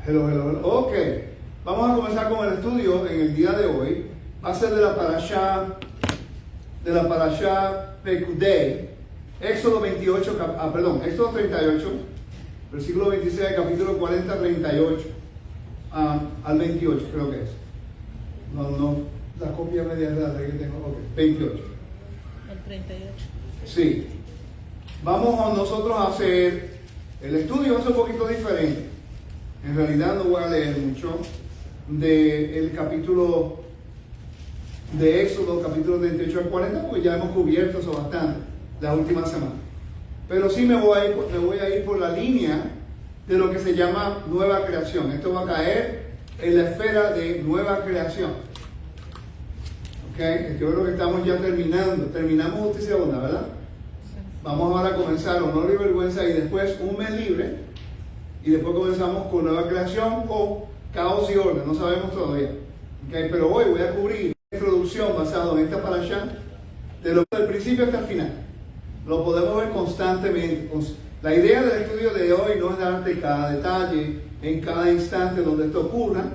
Hello, hello, hello. Ok, vamos a comenzar con el estudio en el día de hoy. Va a ser de la parashá Pekudei, Éxodo 28, Éxodo 38, versículo 26, capítulo 40, 38 al 28, creo que es. No, la copia media grande que tengo, ok, 28. El 38. Sí. Vamos nosotros a hacer, el estudio es un poquito diferente. En realidad no voy a leer mucho del capítulo de Éxodo, capítulo 38 al 40, porque ya hemos cubierto eso bastante las últimas semanas. Pero sí me voy a ir por la línea de lo que se llama nueva creación. Esto va a caer en la esfera de nueva creación. ¿Ok? Yo creo que estamos ya terminando. Terminamos justicia y bondad, ¿verdad? Vamos ahora a comenzar honor y vergüenza y después un mes libre. Y después comenzamos con nueva creación o caos y orden. No sabemos todavía. ¿Okay? Pero hoy voy a cubrir una introducción basada en esta parashá del principio hasta el final. Lo podemos ver constantemente. La idea del estudio de hoy no es darte cada detalle en cada instante donde esto ocurra,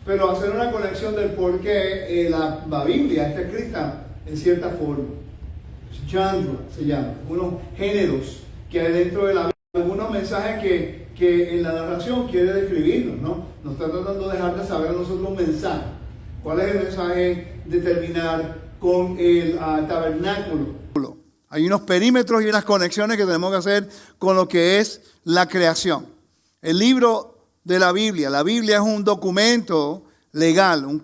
pero hacer una conexión del por qué la Biblia está escrita en cierta forma. Genre se llama, unos géneros que hay dentro de la Biblia, algunos mensajes que en la narración quiere describirnos, ¿no? Nos está tratando de dejar de saber a nosotros un mensaje. ¿Cuál es el mensaje de terminar con el tabernáculo? Hay unos perímetros y unas conexiones que tenemos que hacer con lo que es la creación. El libro de la Biblia es un documento legal, un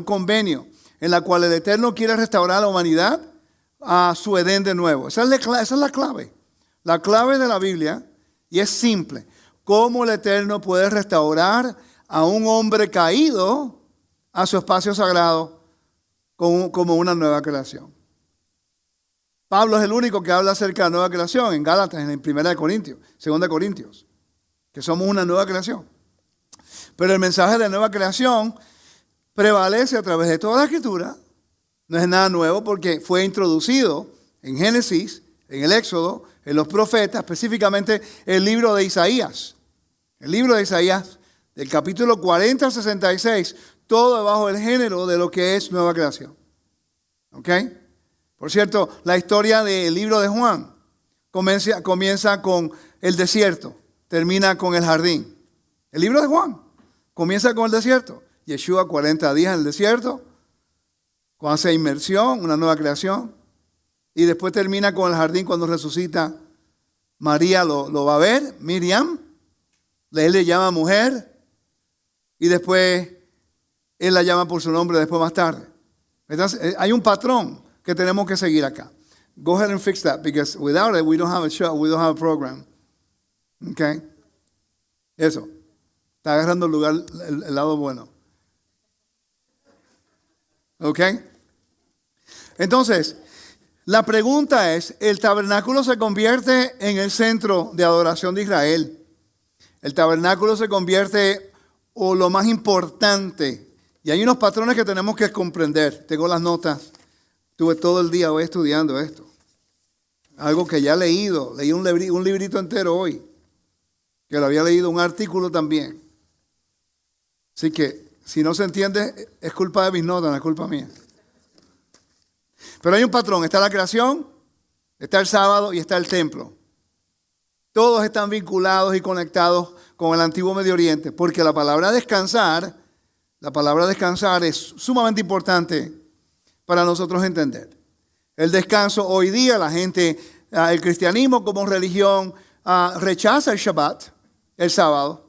convenio, en la cual el Eterno quiere restaurar a la humanidad a su Edén de nuevo. Esa es la clave. La clave de la Biblia, y es simple, cómo el Eterno puede restaurar a un hombre caído a su espacio sagrado como una nueva creación. Pablo es el único que habla acerca de la nueva creación en Gálatas, en 1 Corintios, 2 Corintios, que somos una nueva creación. Pero el mensaje de la nueva creación prevalece a través de toda la Escritura. No es nada nuevo porque fue introducido en Génesis, en el Éxodo, en los profetas, específicamente el libro de Isaías. El libro de Isaías, del capítulo 40 al 66, todo debajo del género de lo que es nueva creación. ¿Ok? Por cierto, la historia del libro de Juan comienza con el desierto, termina con el jardín. El libro de Juan comienza con el desierto. Yeshua 40 días en el desierto, cuando hace inmersión, una nueva creación. Y después termina con el jardín cuando resucita. María lo va a ver, Miriam. Él le llama mujer. Y después él la llama por su nombre después más tarde. Entonces, hay un patrón que tenemos que seguir acá. Go ahead and fix that, because without it we don't have a show, we don't have a program. Okay? Eso. Está agarrando el lugar, el lado bueno. Okay? Entonces, la pregunta es, ¿el tabernáculo se convierte en el centro de adoración de Israel? El tabernáculo se convierte en lo más importante. Y hay unos patrones que tenemos que comprender. Tengo las notas. Estuve todo el día hoy estudiando esto. Algo que ya he leído. Leí un librito entero hoy. Que lo había leído un artículo también. Así que, si no se entiende, es culpa de mis notas, no es culpa mía. Pero hay un patrón. Está la creación, está el sábado y está el templo. Todos están vinculados y conectados con el antiguo Medio Oriente. Porque la palabra descansar es sumamente importante para nosotros entender. El descanso, hoy día la gente, el cristianismo como religión rechaza el Shabbat, el sábado,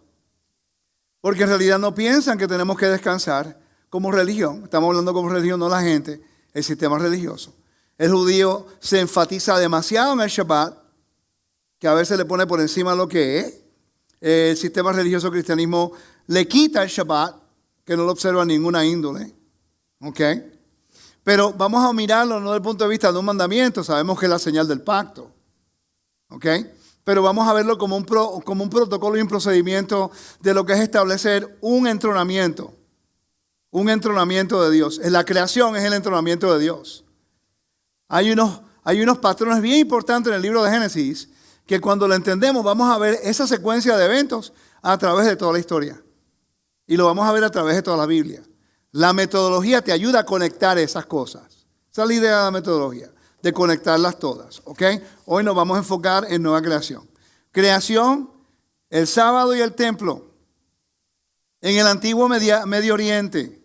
porque en realidad no piensan que tenemos que descansar como religión. Estamos hablando como religión, no la gente, el sistema religioso. El judío se enfatiza demasiado en el Shabbat, que a veces le pone por encima lo que es. El sistema religioso cristianismo le quita el Shabbat, que no lo observa ninguna índole. ¿Ok? Pero vamos a mirarlo no desde el punto de vista de un mandamiento, sabemos que es la señal del pacto. ¿Ok? Pero vamos a verlo como un protocolo y un procedimiento de lo que es establecer un entronamiento de Dios. En la creación es el entronamiento de Dios. Hay unos patrones bien importantes en el libro de Génesis que cuando lo entendemos vamos a ver esa secuencia de eventos a través de toda la historia. Y lo vamos a ver a través de toda la Biblia. La metodología te ayuda a conectar esas cosas. Esa es la idea de la metodología, de conectarlas todas. ¿Ok? Hoy nos vamos a enfocar en nueva creación. Creación, el sábado y el templo. En el antiguo Medio Oriente,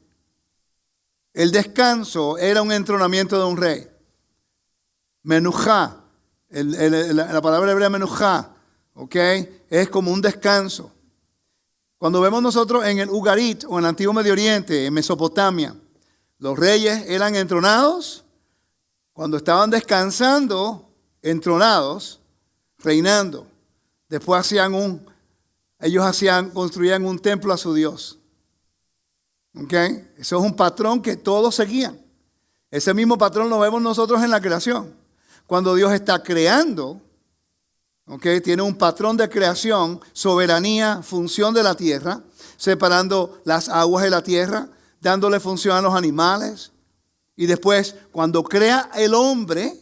el descanso era un entronamiento de un rey. Menujá, la palabra hebrea menujá, ¿ok? Es como un descanso. Cuando vemos nosotros en el Ugarit o en el antiguo Medio Oriente, en Mesopotamia, los reyes eran entronados cuando estaban descansando, entronados, reinando. Después construían un templo a su Dios. ¿Ok? Eso es un patrón que todos seguían. Ese mismo patrón lo vemos nosotros en la creación. Cuando Dios está creando, ¿ok? Tiene un patrón de creación, soberanía, función de la tierra, separando las aguas de la tierra, dándole función a los animales. Y después, cuando crea el hombre,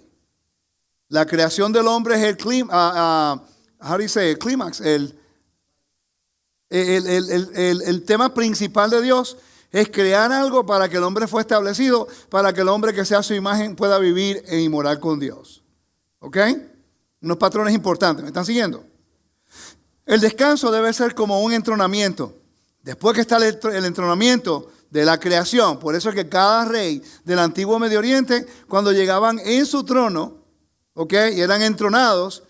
la creación del hombre es el clímax, el tema principal de Dios es crear algo para que el hombre fue establecido, para que el hombre que sea a su imagen pueda vivir y morar con Dios. ¿Ok? Unos patrones importantes. ¿Me están siguiendo? El descanso debe ser como un entronamiento. Después que está el entronamiento de la creación, por eso es que cada rey del antiguo Medio Oriente, cuando llegaban en su trono, ¿ok? Y eran entronados,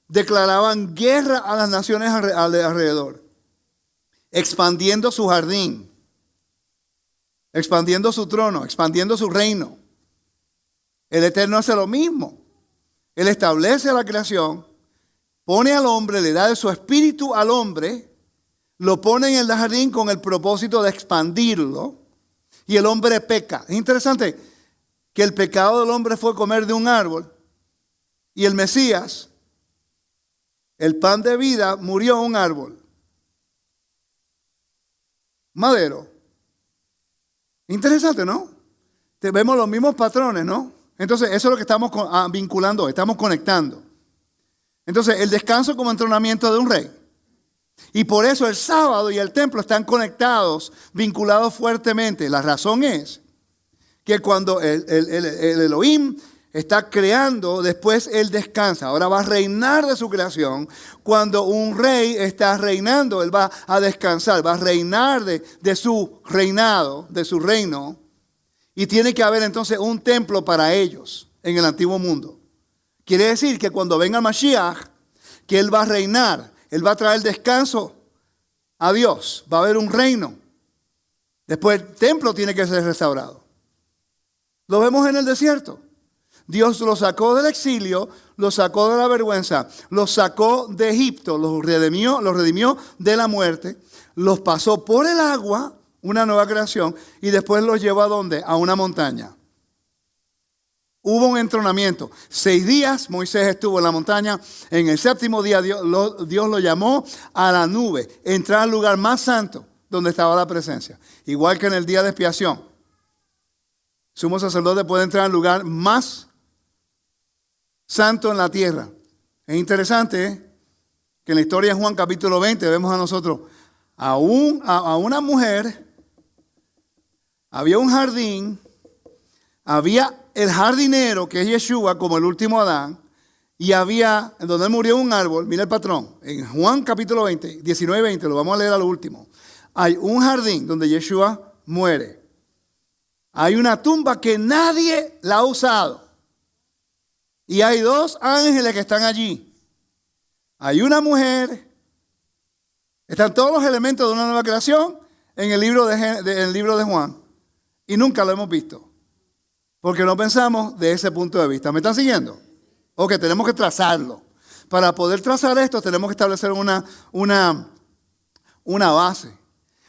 declaraban guerra a las naciones alrededor, expandiendo su jardín, expandiendo su trono, expandiendo su reino. El Eterno hace lo mismo. Él establece la creación, pone al hombre, le da de su espíritu al hombre, lo pone en el jardín con el propósito de expandirlo, y el hombre peca. Es interesante que el pecado del hombre fue comer de un árbol, y el Mesías, el pan de vida, murió en un árbol. Madero. Interesante, ¿no? Vemos los mismos patrones, ¿no? Entonces, eso es lo que estamos vinculando hoy, estamos conectando. Entonces, el descanso como entronamiento de un rey. Y por eso el sábado y el templo están conectados, vinculados fuertemente. La razón es que cuando el Elohim está creando, después él descansa. Ahora va a reinar de su creación. Cuando un rey está reinando, él va a descansar, va a reinar de su reinado, de su reino. Y tiene que haber entonces un templo para ellos en el antiguo mundo. Quiere decir que cuando venga el Mashiach, que él va a reinar, él va a traer descanso a Dios, va a haber un reino. Después el templo tiene que ser restaurado. Lo vemos en el desierto. Dios los sacó del exilio, los sacó de la vergüenza, los sacó de Egipto, los redimió de la muerte, los pasó por el agua, una nueva creación, y después los llevó ¿a dónde? A una montaña. Hubo un entronamiento. 6 días Moisés estuvo en la montaña. En el 7º día Dios lo llamó a la nube, entrar al lugar más santo donde estaba la presencia. Igual que en el día de expiación. Sumo sacerdote puede entrar al lugar más santo en la tierra. Es interesante que en la historia de Juan capítulo 20 vemos a nosotros a una mujer, había un jardín, había el jardinero que es Yeshua como el último Adán, y había, en donde él murió un árbol, mira el patrón, en Juan capítulo 20, 19 y 20, lo vamos a leer a lo último. Hay un jardín donde Yeshua muere. Hay una tumba que nadie la ha usado. Y hay 2 ángeles que están allí. Hay una mujer. Están todos los elementos de una nueva creación en el libro de Juan. Y nunca lo hemos visto. Porque no pensamos de ese punto de vista. ¿Me están siguiendo? Ok, tenemos que trazarlo. Para poder trazar esto tenemos que establecer una base.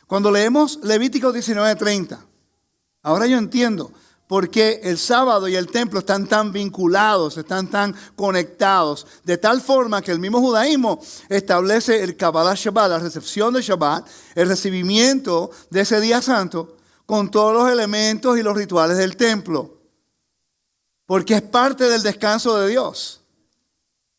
Cuando leemos Levítico 19:30, ahora yo entiendo por qué el sábado y el templo están tan vinculados, están tan conectados, de tal forma que el mismo judaísmo establece el Kabbalah Shabbat, la recepción de Shabbat, el recibimiento de ese día santo, con todos los elementos y los rituales del templo. Porque es parte del descanso de Dios.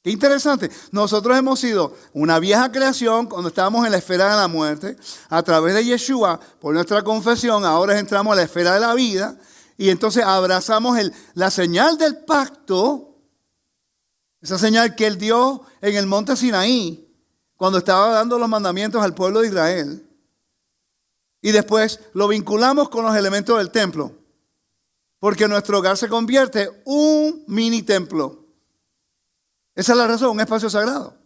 Qué interesante. Nosotros hemos sido una vieja creación cuando estábamos en la esfera de la muerte. A través de Yeshua, por nuestra confesión, ahora entramos a la esfera de la vida. Y entonces abrazamos la señal del pacto. Esa señal que Él dio en el monte Sinaí, cuando estaba dando los mandamientos al pueblo de Israel. Y después lo vinculamos con los elementos del templo. Porque nuestro hogar se convierte en un mini templo. Esa es la razón, un espacio sagrado.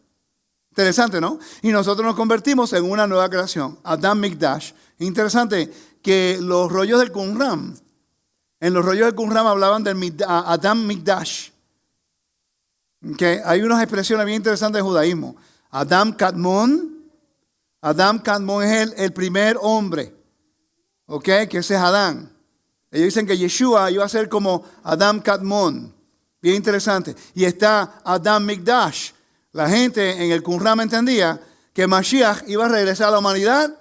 Interesante, ¿no? Y nosotros nos convertimos en una nueva creación, Adam Mikdash. Interesante que los rollos del Qumran, en los rollos del Qumran hablaban del Adam Mikdash. Okay. Hay unas expresiones bien interesantes del judaísmo. Adam Kadmon es el primer hombre, ¿ok? Que ese es Adán. Ellos dicen que Yeshua iba a ser como Adam Kadmon. Bien interesante. Y está Adam Mikdash. La gente en el Qumran entendía que Mashiach iba a regresar a la humanidad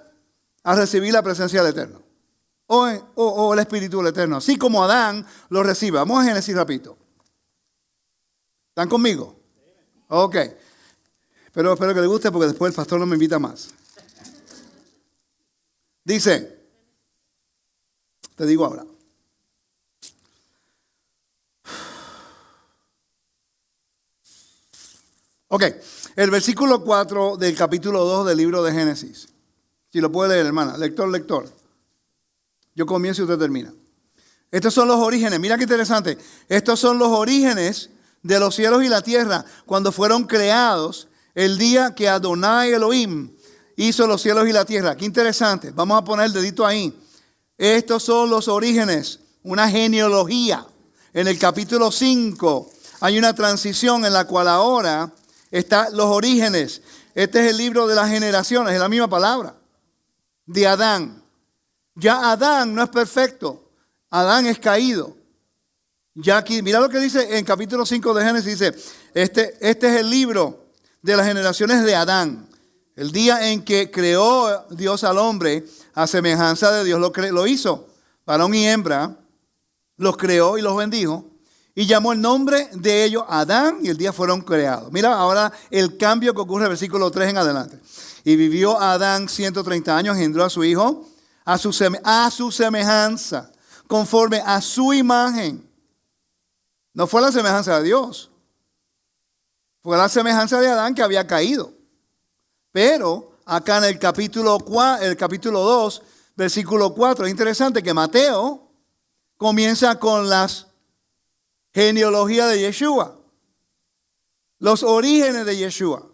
a recibir la presencia del Eterno. O el Espíritu del Eterno. Así como Adán lo recibe. Vamos a Génesis rapidito. ¿Están conmigo? Ok. Pero espero que les guste porque después el pastor no me invita más. Dice, te digo ahora. Ok, el versículo 4 del capítulo 2 del libro de Génesis. Si lo puede leer, hermana. Lector. Yo comienzo y usted termina. Estos son los orígenes. Mira qué interesante. Estos son los orígenes de los cielos y la tierra cuando fueron creados el día que Adonai Elohim hizo los cielos y la tierra. Qué interesante. Vamos a poner el dedito ahí. Estos son los orígenes. Una genealogía. En el capítulo 5 hay una transición en la cual ahora están los orígenes. Este es el libro de las generaciones, es la misma palabra. De Adán. Ya Adán no es perfecto. Adán es caído. Ya aquí, mira lo que dice en capítulo 5 de Génesis. Dice, este es el libro de las generaciones de Adán. El día en que creó Dios al hombre a semejanza de Dios lo hizo. Varón y hembra los creó y los bendijo. Y llamó el nombre de ellos Adán y el día fueron creados. Mira ahora el cambio que ocurre en el versículo 3 en adelante. Y vivió Adán 130 años, engendró a su hijo a su semejanza, conforme a su imagen. No fue la semejanza de Dios. Fue la semejanza de Adán que había caído. Pero acá en el capítulo 2, versículo 4, es interesante que Mateo comienza con las genealogía de Yeshua. Los orígenes de Yeshua.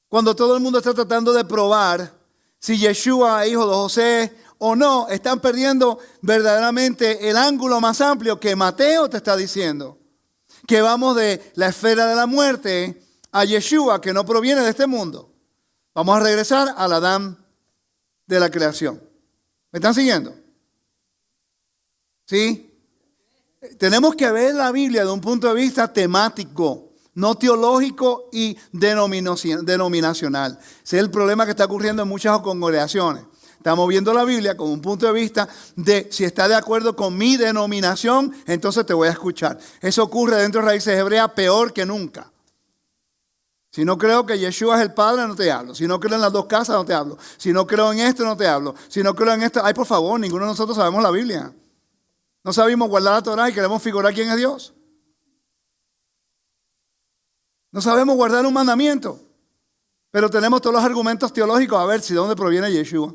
Cuando todo el mundo está tratando de probar si Yeshua es hijo de José o no, están perdiendo verdaderamente el ángulo más amplio que Mateo te está diciendo. Que vamos de la esfera de la muerte a Yeshua, que no proviene de este mundo. Vamos a regresar al Adán de la creación. ¿Me están siguiendo? ¿Sí? Tenemos que ver la Biblia de un punto de vista temático, no teológico y denominacional. Ese es el problema que está ocurriendo en muchas congregaciones. Estamos viendo la Biblia con un punto de vista de si está de acuerdo con mi denominación, entonces te voy a escuchar. Eso ocurre dentro de Raíces Hebreas peor que nunca. Si no creo que Yeshua es el Padre, no te hablo. Si no creo en las dos casas, no te hablo. Si no creo en esto, no te hablo. Si no creo en esto, ay, por favor, ninguno de nosotros sabemos la Biblia. No sabemos guardar la Torah y queremos figurar quién es Dios. No sabemos guardar un mandamiento. Pero tenemos todos los argumentos teológicos a ver si de dónde proviene Yeshua.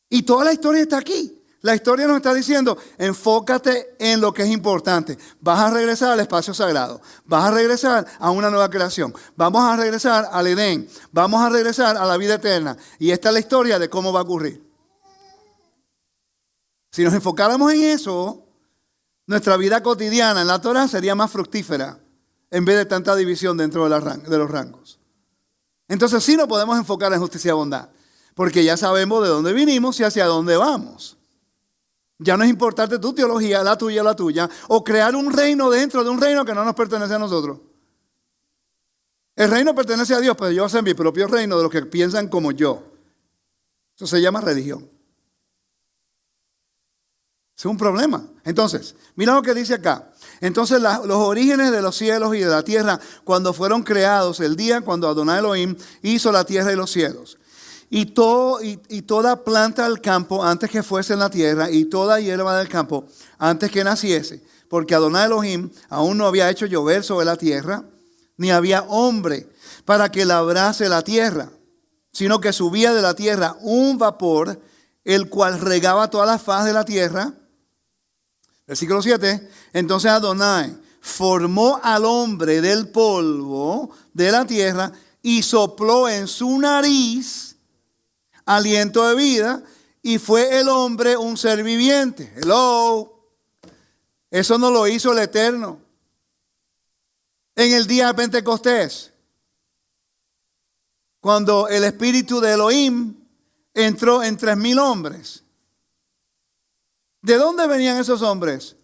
Y toda la historia está aquí. La historia nos está diciendo, enfócate en lo que es importante. Vas a regresar al espacio sagrado. Vas a regresar a una nueva creación. Vamos a regresar al Edén. Vamos a regresar a la vida eterna. Y esta es la historia de cómo va a ocurrir. Si nos enfocáramos en eso, nuestra vida cotidiana en la Torah sería más fructífera en vez de tanta división dentro de los rangos. Entonces sí nos podemos enfocar en justicia y bondad, porque ya sabemos de dónde vinimos y hacia dónde vamos. Ya no es importante tu teología, la tuya, o crear un reino dentro de un reino que no nos pertenece a nosotros. El reino pertenece a Dios, pero yo voy a hacer mi propio reino de los que piensan como yo. Eso se llama religión. Es un problema. Entonces, mira lo que dice acá. Entonces los orígenes de los cielos y de la tierra cuando fueron creados, el día cuando Adonai Elohim hizo la tierra y los cielos. Y toda planta del campo antes que fuese en la tierra y toda hierba del campo antes que naciese. Porque Adonai Elohim aún no había hecho llover sobre la tierra, ni había hombre para que labrase la tierra, sino que subía de la tierra un vapor, el cual regaba toda la faz de la tierra. Versículo 7. Entonces Adonai formó al hombre del polvo de la tierra y sopló en su nariz aliento de vida, y fue el hombre un ser viviente. Hello. Eso no lo hizo el Eterno en el día de Pentecostés, cuando el espíritu de Elohim entró en 3,000 hombres. ¿De dónde venían esos hombres?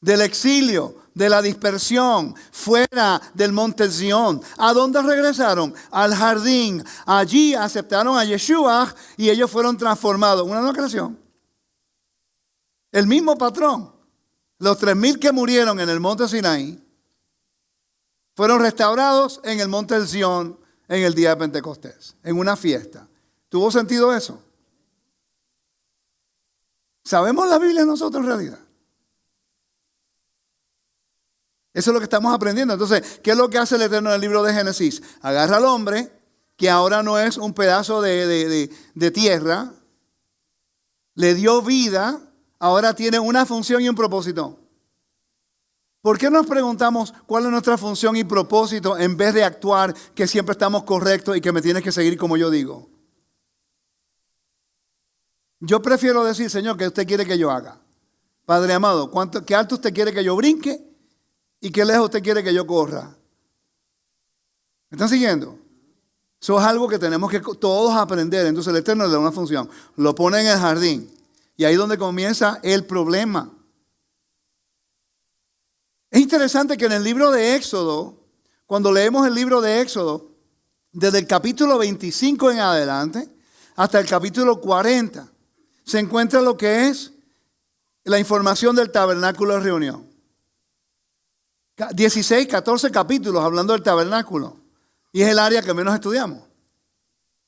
Del exilio, de la dispersión, fuera del monte Sión. ¿A dónde regresaron? Al jardín. Allí aceptaron a Yeshua y ellos fueron transformados. Una nueva creación. El mismo patrón. Los 3,000 que murieron en el monte Sinaí fueron restaurados en el monte Sión en el día de Pentecostés, en una fiesta. ¿Tuvo sentido eso? ¿Sabemos la Biblia nosotros en realidad? Eso es lo que estamos aprendiendo. Entonces, ¿qué es lo que hace el Eterno en el libro de Génesis? Agarra al hombre, que ahora no es un pedazo de tierra, le dio vida, ahora tiene una función y un propósito. ¿Por qué nos preguntamos cuál es nuestra función y propósito en vez de actuar que siempre estamos correctos y que me tienes que seguir como yo digo? Yo prefiero decir, Señor, ¿qué usted quiere que yo haga? Padre amado, ¿qué alto usted quiere que yo brinque? ¿Y qué lejos usted quiere que yo corra? ¿Me están siguiendo? Eso es algo que tenemos que todos aprender. Entonces el Eterno le da una función. Lo pone en el jardín. Y ahí es donde comienza el problema. Es interesante que en el libro de Éxodo, cuando leemos el libro de Éxodo, desde el capítulo 25 en adelante hasta el capítulo 40, se encuentra lo que es la información del tabernáculo de reunión. 16, 14 capítulos hablando del tabernáculo. Y es el área que menos estudiamos.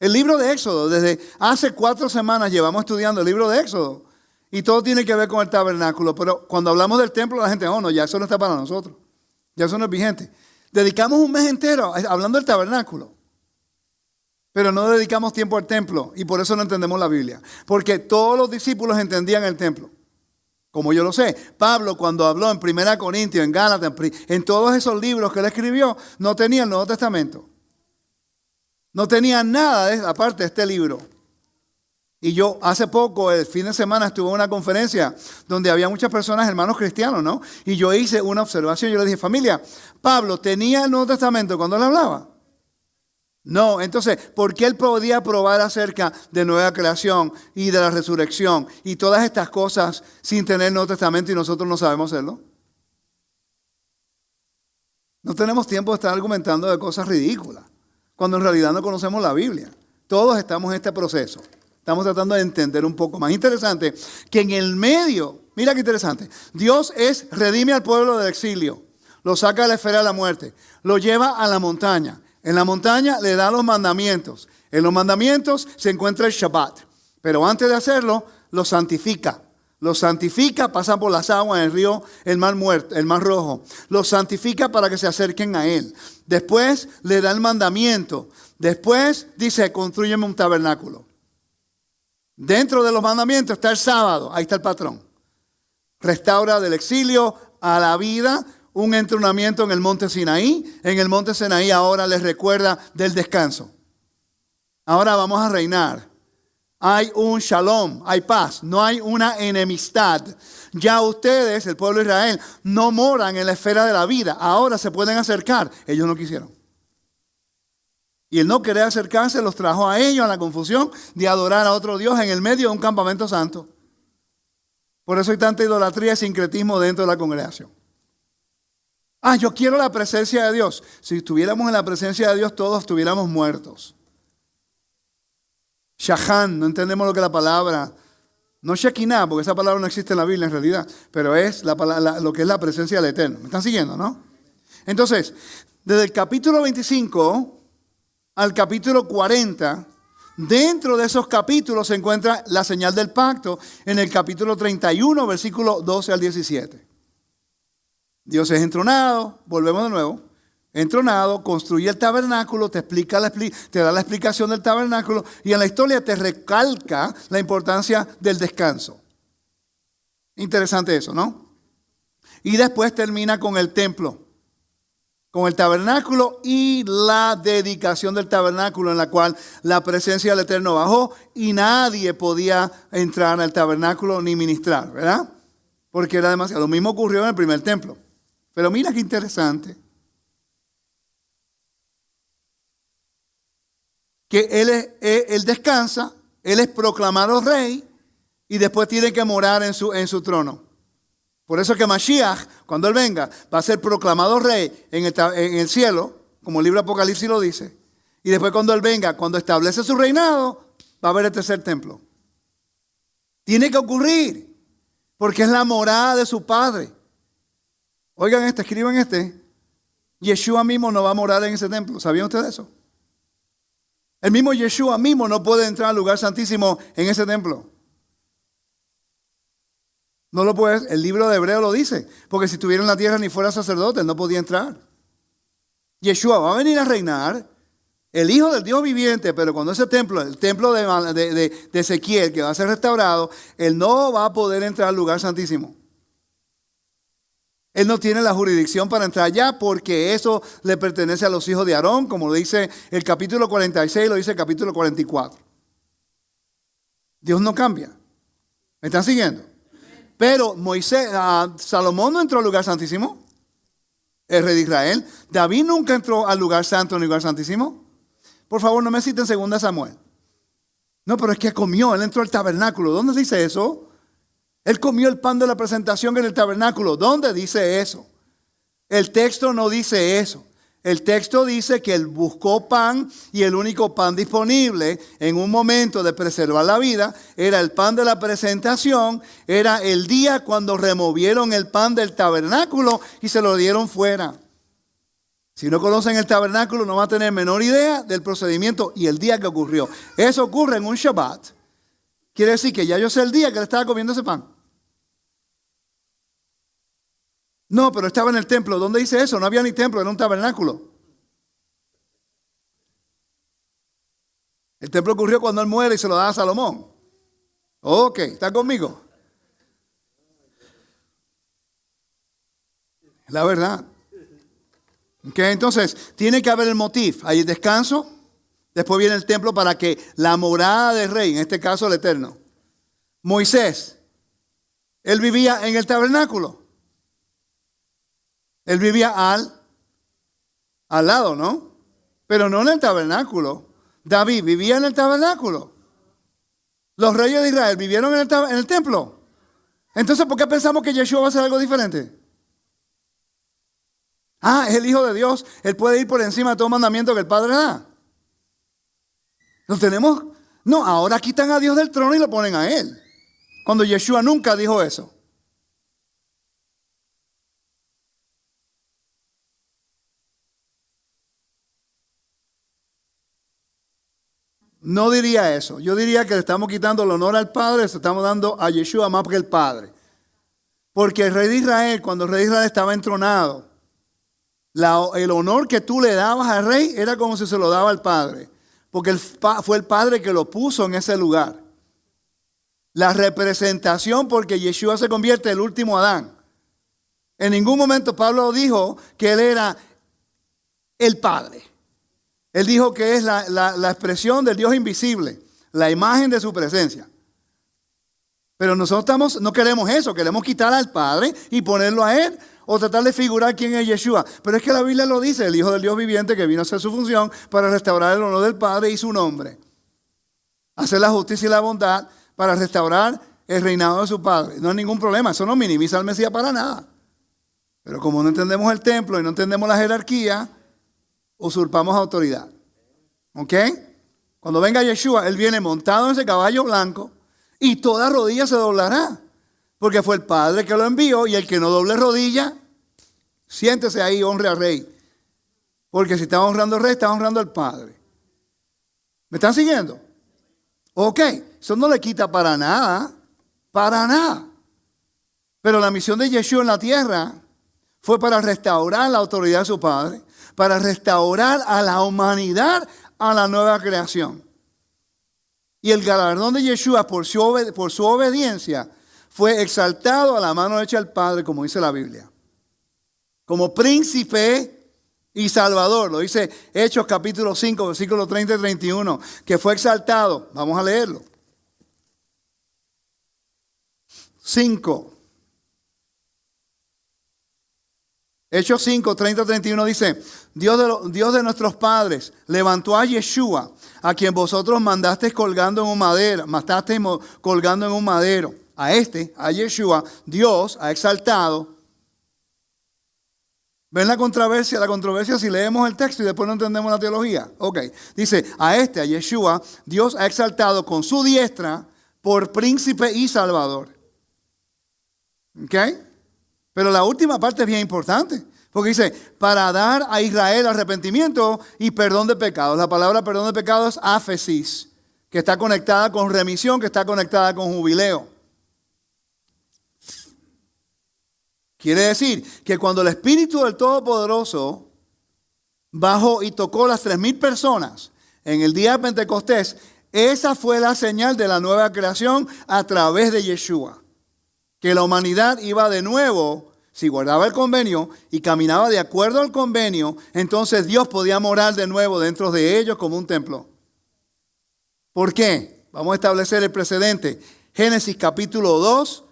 El libro de Éxodo, desde hace 4 semanas llevamos estudiando el libro de Éxodo. Y todo tiene que ver con el tabernáculo. Pero cuando hablamos del templo, la gente, oh no, ya eso no está para nosotros. Ya eso no es vigente. Dedicamos un mes entero hablando del tabernáculo. Pero no dedicamos tiempo al templo. Y por eso no entendemos la Biblia. Porque todos los discípulos entendían el templo. Como yo lo sé, Pablo cuando habló en 1 Corintios, en Gálatas, en todos esos libros que él escribió, no tenía el Nuevo Testamento. No tenía nada aparte de este libro. Y yo hace poco, el fin de semana, estuve en una conferencia donde había muchas personas, hermanos cristianos, ¿no? Y yo hice una observación, yo le dije, familia, Pablo tenía el Nuevo Testamento cuando él hablaba. No, entonces, ¿por qué él podía probar acerca de nueva creación y de la resurrección y todas estas cosas sin tener el Nuevo Testamento y nosotros no sabemos hacerlo? No tenemos tiempo de estar argumentando de cosas ridículas, cuando en realidad no conocemos la Biblia. Todos estamos en este proceso. Estamos tratando de entender un poco más. Interesante que en el medio, mira qué interesante, Dios redime al pueblo del exilio, lo saca de la esfera de la muerte, lo lleva a la montaña. En la montaña le da los mandamientos. En los mandamientos se encuentra el Shabbat. Pero antes de hacerlo, lo santifica. Los santifica, pasan por las aguas en el río, el mar muerto, el mar rojo. Los santifica para que se acerquen a él. Después le da el mandamiento. Después dice, construyeme un tabernáculo. Dentro de los mandamientos está el sábado. Ahí está el patrón. Restaura del exilio a la vida. Un entrenamiento en el monte Sinaí. En el monte Sinaí ahora les recuerda del descanso. Ahora vamos a reinar. Hay un shalom, hay paz, no hay una enemistad. Ya ustedes, el pueblo de Israel, no moran en la esfera de la vida. Ahora se pueden acercar. Ellos no quisieron. Y el no querer acercarse los trajo a ellos a la confusión de adorar a otro Dios en el medio de un campamento santo. Por eso hay tanta idolatría y sincretismo dentro de la congregación. Yo quiero la presencia de Dios. Si estuviéramos en la presencia de Dios, todos estuviéramos muertos. Shahan, no entendemos lo que la palabra No Shekinah, porque esa palabra no existe en la Biblia en realidad, pero es lo que es la presencia del Eterno. ¿Me están siguiendo, no? Entonces, desde el capítulo 25 al capítulo 40, dentro de esos capítulos se encuentra la señal del pacto en el capítulo 31, versículo 12 al 17. Dios es entronado, volvemos de nuevo, entronado, construye el tabernáculo, te da la explicación del tabernáculo y en la historia te recalca la importancia del descanso. Interesante eso, ¿no? Y después termina con el templo, con el tabernáculo y la dedicación del tabernáculo en la cual la presencia del Eterno bajó y nadie podía entrar al tabernáculo ni ministrar, ¿verdad? Porque era demasiado. Lo mismo ocurrió en el primer templo. Pero mira qué interesante. Que él descansa, él es proclamado rey y después tiene que morar en su trono. Por eso que Mashiach, cuando él venga, va a ser proclamado rey en el cielo, como el libro de Apocalipsis lo dice. Y después cuando él venga, cuando establece su reinado, va a haber el tercer templo. Tiene que ocurrir, porque es la morada de su Padre. Oigan escriban Yeshua mismo no va a morar en ese templo. ¿Sabían ustedes eso? El mismo Yeshua mismo no puede entrar al lugar santísimo en ese templo. No lo puede, el libro de Hebreo lo dice, porque si estuviera en la tierra ni fuera sacerdote, no podía entrar. Yeshua va a venir a reinar, el Hijo del Dios viviente, pero cuando ese templo, el templo de Ezequiel, que va a ser restaurado, él no va a poder entrar al lugar santísimo. Él no tiene la jurisdicción para entrar allá porque eso le pertenece a los hijos de Aarón, como lo dice el capítulo 46, lo dice el capítulo 44. Dios no cambia. ¿Me están siguiendo? Pero Salomón no entró al lugar santísimo, el rey de Israel. David nunca entró al lugar santo, en el lugar santísimo. Por favor, no me citen 2 Samuel. No, pero es que comió, él entró al tabernáculo. ¿Dónde dice eso? Él comió el pan de la presentación en el tabernáculo. ¿Dónde dice eso? El texto no dice eso. El texto dice que él buscó pan y el único pan disponible en un momento de preservar la vida era el pan de la presentación. Era el día cuando removieron el pan del tabernáculo y se lo dieron fuera. Si no conocen el tabernáculo no van a tener menor idea del procedimiento y el día que ocurrió. Eso ocurre en un Shabbat. Quiere decir que ya yo sé el día que le estaba comiendo ese pan. No, pero estaba en el templo. ¿Dónde dice eso? No había ni templo, era un tabernáculo. El templo ocurrió cuando él muere y se lo da a Salomón. Ok, ¿está conmigo? La verdad. Ok, entonces, tiene que haber el motif. Hay descanso. Después viene el templo para que la morada del rey, en este caso el Eterno. Moisés, él vivía en el tabernáculo. Él vivía al lado, ¿no? Pero no en el tabernáculo. David vivía en el tabernáculo. Los reyes de Israel vivieron en el templo. Entonces, ¿por qué pensamos que Yeshua va a hacer algo diferente? Es el Hijo de Dios. Él puede ir por encima de todo mandamiento que el Padre da. ¿Lo tenemos? No, ahora quitan a Dios del trono y lo ponen a Él. Cuando Yeshua nunca dijo eso. No diría eso. Yo diría que le estamos quitando el honor al Padre, se estamos dando a Yeshua más que el Padre. Porque el rey de Israel, cuando el rey de Israel estaba entronado, el honor que tú le dabas al rey era como si se lo daba al Padre. Porque fue el Padre que lo puso en ese lugar. La representación, porque Yeshua se convierte en el último Adán. En ningún momento Pablo dijo que él era el Padre. Él dijo que es la expresión del Dios invisible, la imagen de su presencia. Pero nosotros no queremos eso, queremos quitar al Padre y ponerlo a Él o tratar de figurar quién es Yeshua. Pero es que la Biblia lo dice, el Hijo del Dios viviente que vino a hacer su función para restaurar el honor del Padre y su nombre. Hacer la justicia y la bondad para restaurar el reinado de su Padre. No hay ningún problema, eso no minimiza al Mesías para nada. Pero como no entendemos el templo y no entendemos la jerarquía, usurpamos autoridad. ¿Ok? Cuando venga Yeshua, Él viene montado en ese caballo blanco, Y toda rodilla se doblará. Porque fue el Padre que lo envió y el que no doble rodilla, siéntese ahí, honre al Rey. Porque si está honrando al Rey, está honrando al Padre. ¿Me están siguiendo? Ok, eso no le quita para nada. Para nada. Pero la misión de Yeshua en la tierra fue para restaurar la autoridad de su Padre, para restaurar a la humanidad a la nueva creación. Y el galardón de Yeshua por su obediencia fue exaltado a la mano derecha del Padre, como dice la Biblia. Como príncipe y salvador. Lo dice Hechos capítulo 5, versículos 30 y 31, que fue exaltado. Vamos a leerlo. 5. Hechos 5, 30, 31 dice, Dios de nuestros padres levantó a Yeshua, a quien vosotros mandasteis colgando en un madero. A Yeshua, Dios ha exaltado. ¿Ven la controversia? La controversia si leemos el texto y después no entendemos la teología. Ok, dice, a Yeshua, Dios ha exaltado con su diestra por príncipe y salvador. Ok. Pero la última parte es bien importante, porque dice, para dar a Israel arrepentimiento y perdón de pecados. La palabra perdón de pecados es áfesis, que está conectada con remisión, que está conectada con jubileo. Quiere decir que cuando el Espíritu del Todopoderoso bajó y tocó las 3,000 personas en el día de Pentecostés, esa fue la señal de la nueva creación a través de Yeshua. Que la humanidad iba de nuevo, si guardaba el convenio y caminaba de acuerdo al convenio, entonces Dios podía morar de nuevo dentro de ellos como un templo. ¿Por qué? Vamos a establecer el precedente. Génesis capítulo 2,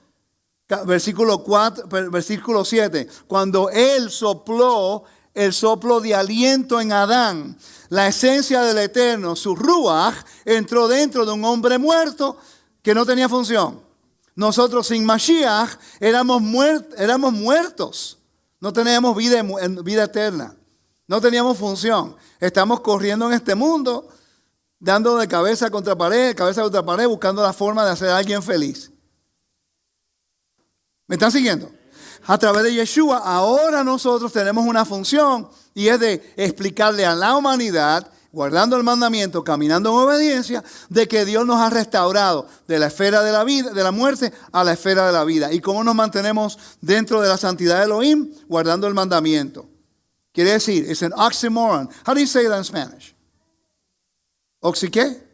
versículo 7. Cuando Él sopló el soplo de aliento en Adán, la esencia del Eterno, su ruaj, entró dentro de un hombre muerto que no tenía función. Nosotros sin Mashiach éramos muertos. No teníamos vida eterna. No teníamos función. Estamos corriendo en este mundo, dando de cabeza contra pared, buscando la forma de hacer a alguien feliz. ¿Me están siguiendo? A través de Yeshua, ahora nosotros tenemos una función y es de explicarle a la humanidad, guardando el mandamiento, caminando en obediencia, de que Dios nos ha restaurado de la esfera de la vida, de la muerte, a la esfera de la vida. ¿Y cómo nos mantenemos dentro de la santidad de Elohim? Guardando el mandamiento. Quiere decir, es un oxymoron. How do you say that in Spanish? ¿Oxy qué?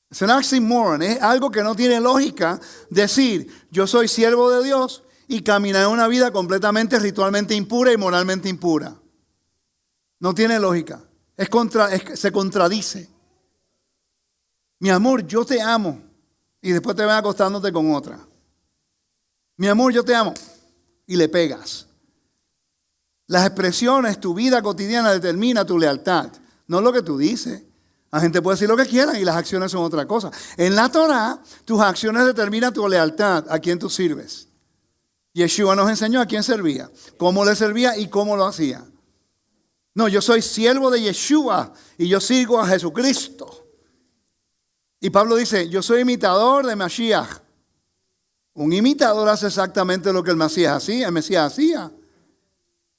Es un oxymoron. Es algo que no tiene lógica decir, yo soy siervo de Dios y caminar en una vida completamente ritualmente impura y moralmente impura. No tiene lógica. Se contradice. Mi amor, yo te amo. Y después te ven acostándote con otra. Mi amor, yo te amo. Y le pegas. Las expresiones, tu vida cotidiana determina tu lealtad. No lo que tú dices. La gente puede decir lo que quiera y las acciones son otra cosa. En la Torah, tus acciones determinan tu lealtad, a quién tú sirves. Yeshua nos enseñó a quién servía, cómo le servía y cómo lo hacía. No, yo soy siervo de Yeshua y yo sirvo a Jesucristo. Y Pablo dice, yo soy imitador de Mashiach. Un imitador hace exactamente lo que el Mesías hacía.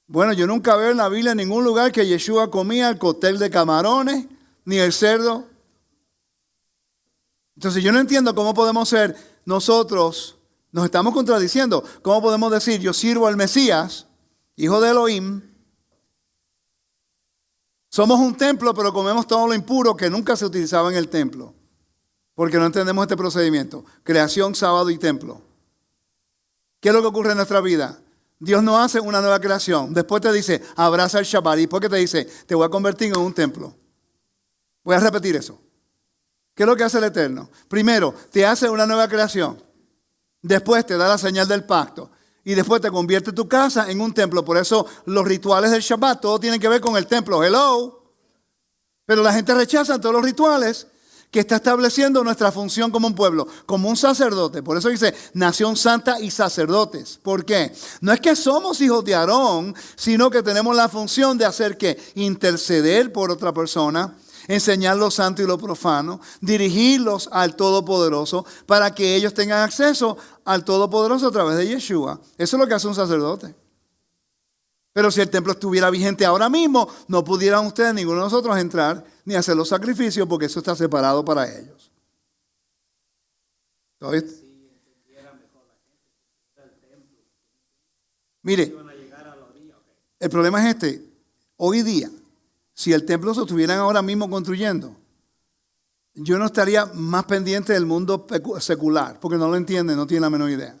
Bueno, yo nunca veo en la Biblia en ningún lugar que Yeshua comía el cóctel de camarones, ni el cerdo. Entonces yo no entiendo cómo podemos ser nosotros, nos estamos contradiciendo. ¿Cómo podemos decir, yo sirvo al Mesías, hijo de Elohim? Somos un templo, pero comemos todo lo impuro que nunca se utilizaba en el templo. Porque no entendemos este procedimiento. Creación, sábado y templo. ¿Qué es lo que ocurre en nuestra vida? Dios no hace una nueva creación. Después te dice, abraza el Shabbat. Y después que te dice, te voy a convertir en un templo. Voy a repetir eso. ¿Qué es lo que hace el Eterno? Primero, te hace una nueva creación. Después te da la señal del pacto. Y después te convierte tu casa en un templo. Por eso los rituales del Shabbat, todo tiene que ver con el templo. Hello. Pero la gente rechaza todos los rituales que está estableciendo nuestra función como un pueblo, como un sacerdote. Por eso dice, nación santa y sacerdotes. ¿Por qué? No es que somos hijos de Aarón, sino que tenemos la función de hacer ¿qué? Interceder por otra persona, enseñar lo santo y lo profano, dirigirlos al Todopoderoso para que ellos tengan acceso al Todopoderoso a través de Yeshua. Eso es lo que hace un sacerdote. Pero si el templo estuviera vigente ahora mismo, no pudieran ustedes, ninguno de nosotros, entrar ni hacer los sacrificios porque eso está separado para ellos. ¿Entonces? Mire, el problema es este. Hoy día, si el templo se estuvieran ahora mismo construyendo, yo no estaría más pendiente del mundo secular, porque no lo entienden, no tienen la menor idea.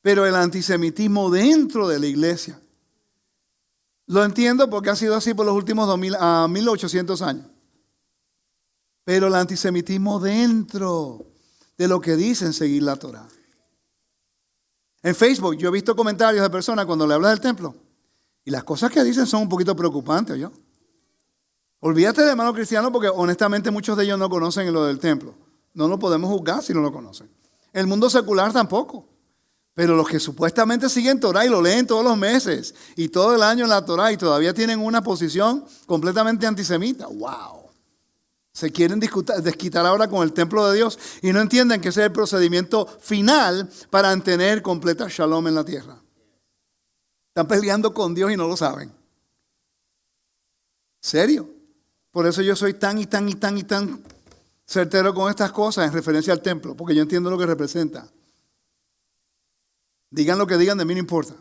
Pero el antisemitismo dentro de la iglesia, lo entiendo porque ha sido así por los últimos 1800 años. Pero el antisemitismo dentro de lo que dicen seguir la Torah. En Facebook yo he visto comentarios de personas cuando le hablas del templo y las cosas que dicen son un poquito preocupantes, ¿yo? Olvídate de hermano cristiano porque honestamente muchos de ellos no conocen lo del templo. No lo podemos juzgar si no lo conocen. El mundo secular tampoco. Pero los que supuestamente siguen Torah y lo leen todos los meses y todo el año en la Torah y todavía tienen una posición completamente antisemita. ¡Wow! Se quieren desquitar ahora con el templo de Dios y no entienden que ese es el procedimiento final para tener completa shalom en la tierra. Están peleando con Dios y no lo saben. ¿Serio? Por eso yo soy tan certero con estas cosas en referencia al templo, porque yo entiendo lo que representa. Digan lo que digan, de mí no importa.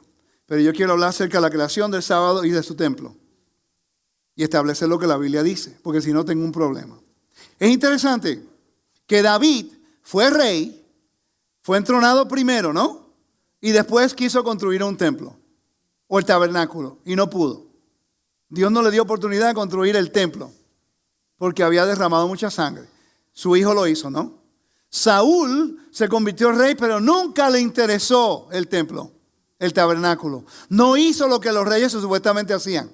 Pero yo quiero hablar acerca de la creación del sábado y de su templo. Y establecer lo que la Biblia dice, porque si no tengo un problema. Es interesante que David fue rey, fue entronado primero, ¿no? Y después quiso construir un templo o el tabernáculo y no pudo. Dios no le dio oportunidad de construir el templo porque había derramado mucha sangre. Su hijo lo hizo, ¿no? Saúl se convirtió en rey, pero nunca le interesó el templo, el tabernáculo. No hizo lo que los reyes supuestamente hacían.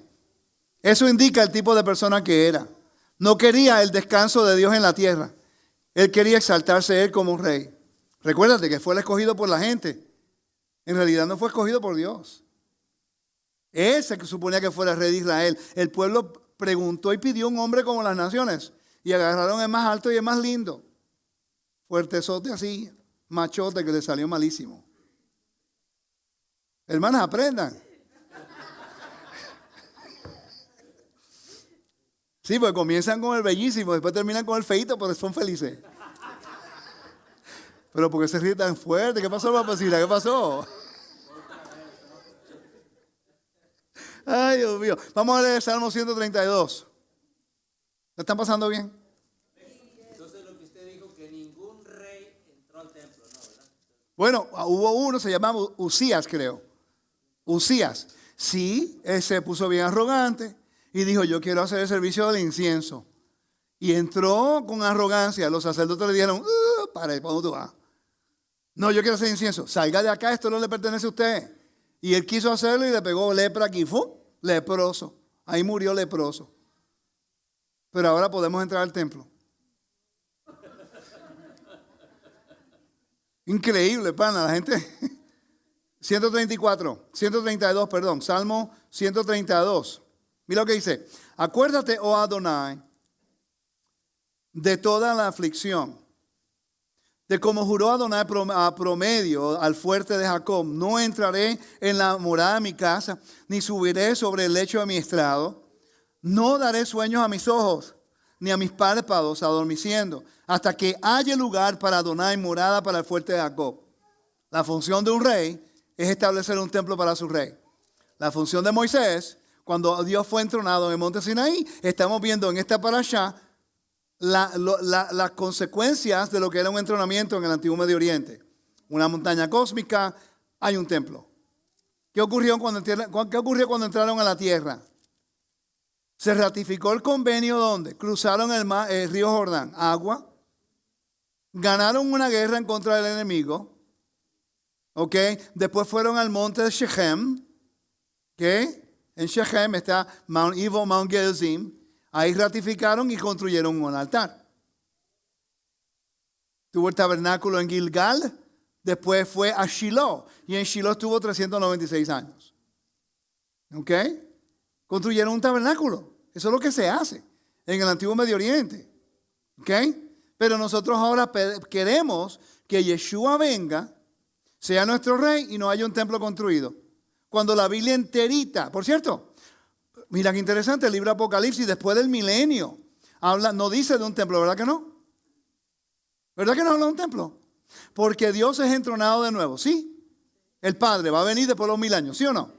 Eso indica el tipo de persona que era. No quería el descanso de Dios en la tierra. Él quería exaltarse él como un rey. Recuérdate que fue el escogido por la gente. En realidad no fue escogido por Dios. Él se suponía que fuera el rey de Israel. El pueblo preguntó y pidió un hombre como las naciones. Y agarraron el más alto y el más lindo. Fuertezote así, machote que le salió malísimo. Hermanas, aprendan. Sí, pues comienzan con el bellísimo, después terminan con el feíto, pero son felices. Pero ¿por qué se ríe tan fuerte? ¿Qué pasó, papacita? ¿Qué pasó? Ay, Dios mío. Vamos a leer el Salmo 132. ¿Lo están pasando bien? Entonces lo que usted dijo, que ningún rey entró al templo, ¿no? ¿Verdad? Bueno, hubo uno, se llamaba Usías, creo. Usías. Sí, él se puso bien arrogante y dijo, yo quiero hacer el servicio del incienso. Y entró con arrogancia. Los sacerdotes le dijeron, ¿para dónde tú vas? No, yo quiero hacer incienso. Salga de acá, esto no le pertenece a usted. Y él quiso hacerlo y le pegó lepra aquí. ¡Fu! Leproso. Ahí murió leproso. Pero ahora podemos entrar al templo. Increíble, pana, la gente. 132, perdón. Salmo 132. Mira lo que dice. Acuérdate, oh Adonai, de toda la aflicción, de cómo juró Adonai a promedio al fuerte de Jacob. No entraré en la morada de mi casa, ni subiré sobre el lecho de mi estrado. No daré sueños a mis ojos, ni a mis párpados adormeciendo, hasta que haya lugar para Adonai, morada para el fuerte de Jacob. La función de un rey es establecer un templo para su rey. La función de Moisés, cuando Dios fue entronado en el monte Sinaí, estamos viendo en esta parashá las consecuencias de lo que era un entronamiento en el antiguo Medio Oriente. Una montaña cósmica, hay un templo. ¿Qué ocurrió cuando entraron a la tierra? Se ratificó el convenio donde cruzaron el río Jordán, agua, ganaron una guerra en contra del enemigo, ¿ok? Después fueron al monte de Shechem, ¿ok? En Shechem está Mount Ebal, Mount Gerizim. Ahí ratificaron y construyeron un altar. Tuvo el tabernáculo en Gilgal, después fue a Shiloh, y en Shiloh estuvo 396 años. ¿Ok? Construyeron un tabernáculo. Eso es lo que se hace. en el antiguo Medio Oriente. ¿Ok? Pero nosotros ahora queremos que Yeshua venga, sea nuestro rey y no haya un templo construido. Cuando la Biblia enterita, por cierto, mira qué interesante, el libro de Apocalipsis, después del milenio, no dice de un templo, ¿verdad que no? ¿Verdad que no habla de un templo? Porque Dios es entronado de nuevo, ¿sí? El Padre va a venir después de los 1000 años, ¿sí o no?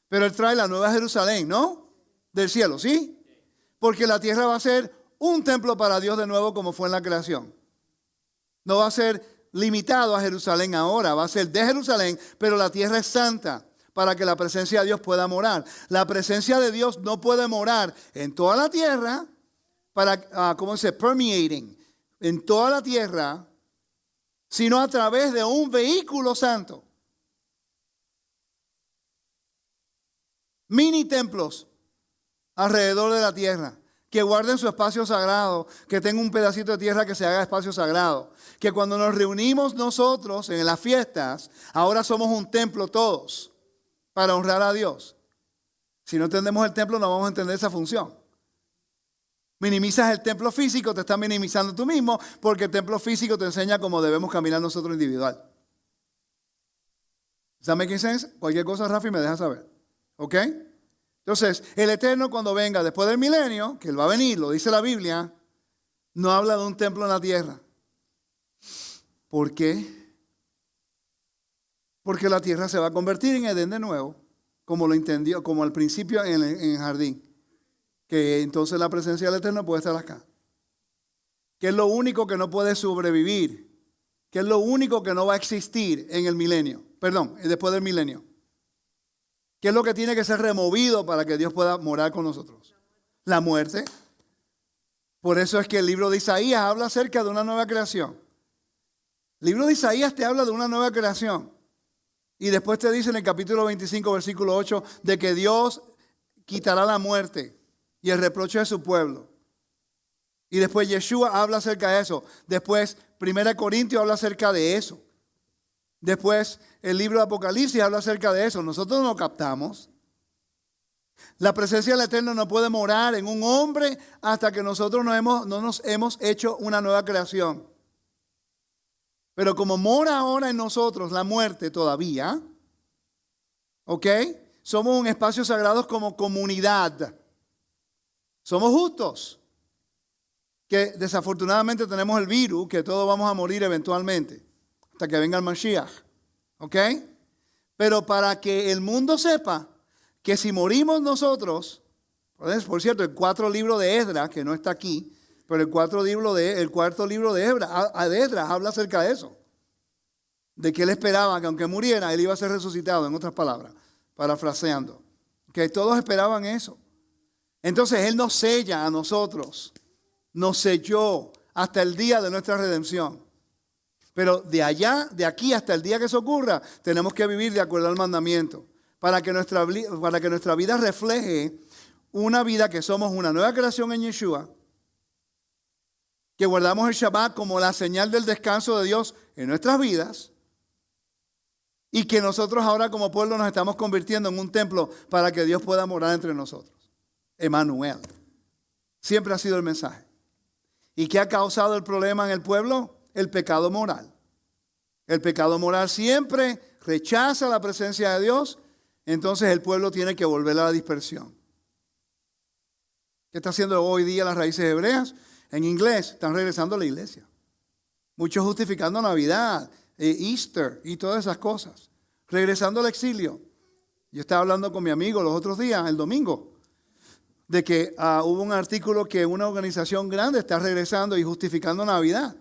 Pero Él trae la nueva Jerusalén, ¿no? Del cielo, ¿sí? Porque la tierra va a ser un templo para Dios de nuevo como fue en la creación. No va a ser limitado a Jerusalén ahora, va a ser de Jerusalén, pero la tierra es santa para que la presencia de Dios pueda morar. La presencia de Dios no puede morar en toda la tierra para, ¿cómo se dice? Permeating, en toda la tierra, sino a través de un vehículo santo. Mini templos alrededor de la tierra, que guarden su espacio sagrado, que tenga un pedacito de tierra que se haga espacio sagrado, que cuando nos reunimos nosotros en las fiestas, ahora somos un templo todos, para honrar a Dios. Si no entendemos el templo, no vamos a entender esa función. Minimizas el templo físico, te estás minimizando tú mismo, porque el templo físico te enseña cómo debemos caminar nosotros individual. ¿Does that make sense? Cualquier cosa, Rafi, me deja saber. ¿Ok? Entonces, el Eterno cuando venga después del milenio, que Él va a venir, lo dice la Biblia, no habla de un templo en la tierra. ¿Por qué? Porque la tierra se va a convertir en Edén de nuevo, como lo entendió, como al principio en el jardín. Que entonces la presencia del Eterno puede estar acá. Que es lo único que no puede sobrevivir. Que es lo único que no va a existir en el milenio. Perdón, después del milenio. ¿Qué es lo que tiene que ser removido para que Dios pueda morar con nosotros? La muerte. Por eso es que el libro de Isaías habla acerca de una nueva creación. El libro de Isaías te habla de una nueva creación. Y después te dice en el capítulo 25, versículo 8, de que Dios quitará la muerte y el reproche de su pueblo. Y después Yeshua habla acerca de eso. Después 1 Corintios habla acerca de eso. Después el libro de Apocalipsis habla acerca de eso. Nosotros no lo captamos. La presencia del Eterno no puede morar en un hombre hasta que nosotros no nos hemos hecho una nueva creación. Pero como mora ahora en nosotros la muerte todavía, ¿ok? Somos un espacio sagrado como comunidad. Somos justos. Que desafortunadamente tenemos el virus, que todos vamos a morir eventualmente, hasta que venga el Mashiach. ¿Ok? Pero para que el mundo sepa que si morimos nosotros, por cierto, el 4 libro de Esdras, que no está aquí, pero el cuarto libro de Esdras habla acerca de eso. De que él esperaba que aunque muriera, él iba a ser resucitado, en otras palabras, parafraseando. Que todos esperaban eso. Entonces él nos sella a nosotros, nos selló hasta el día de nuestra redención. Pero de aquí hasta el día que eso ocurra, tenemos que vivir de acuerdo al mandamiento. Para que nuestra vida refleje una vida que somos una nueva creación en Yeshua. Que guardamos el Shabbat como la señal del descanso de Dios en nuestras vidas. Y que nosotros ahora como pueblo nos estamos convirtiendo en un templo para que Dios pueda morar entre nosotros. Emmanuel. Siempre ha sido el mensaje. ¿Y qué ha causado el problema en el pueblo? El pecado moral. El pecado moral siempre rechaza la presencia de Dios, entonces el pueblo tiene que volver a la dispersión. ¿Qué está haciendo hoy día las raíces hebreas? En inglés están regresando a la iglesia. Muchos justificando Navidad, Easter y todas esas cosas. Regresando al exilio. Yo estaba hablando con mi amigo los otros días, el domingo, de que hubo un artículo que una organización grande está regresando y justificando Navidad.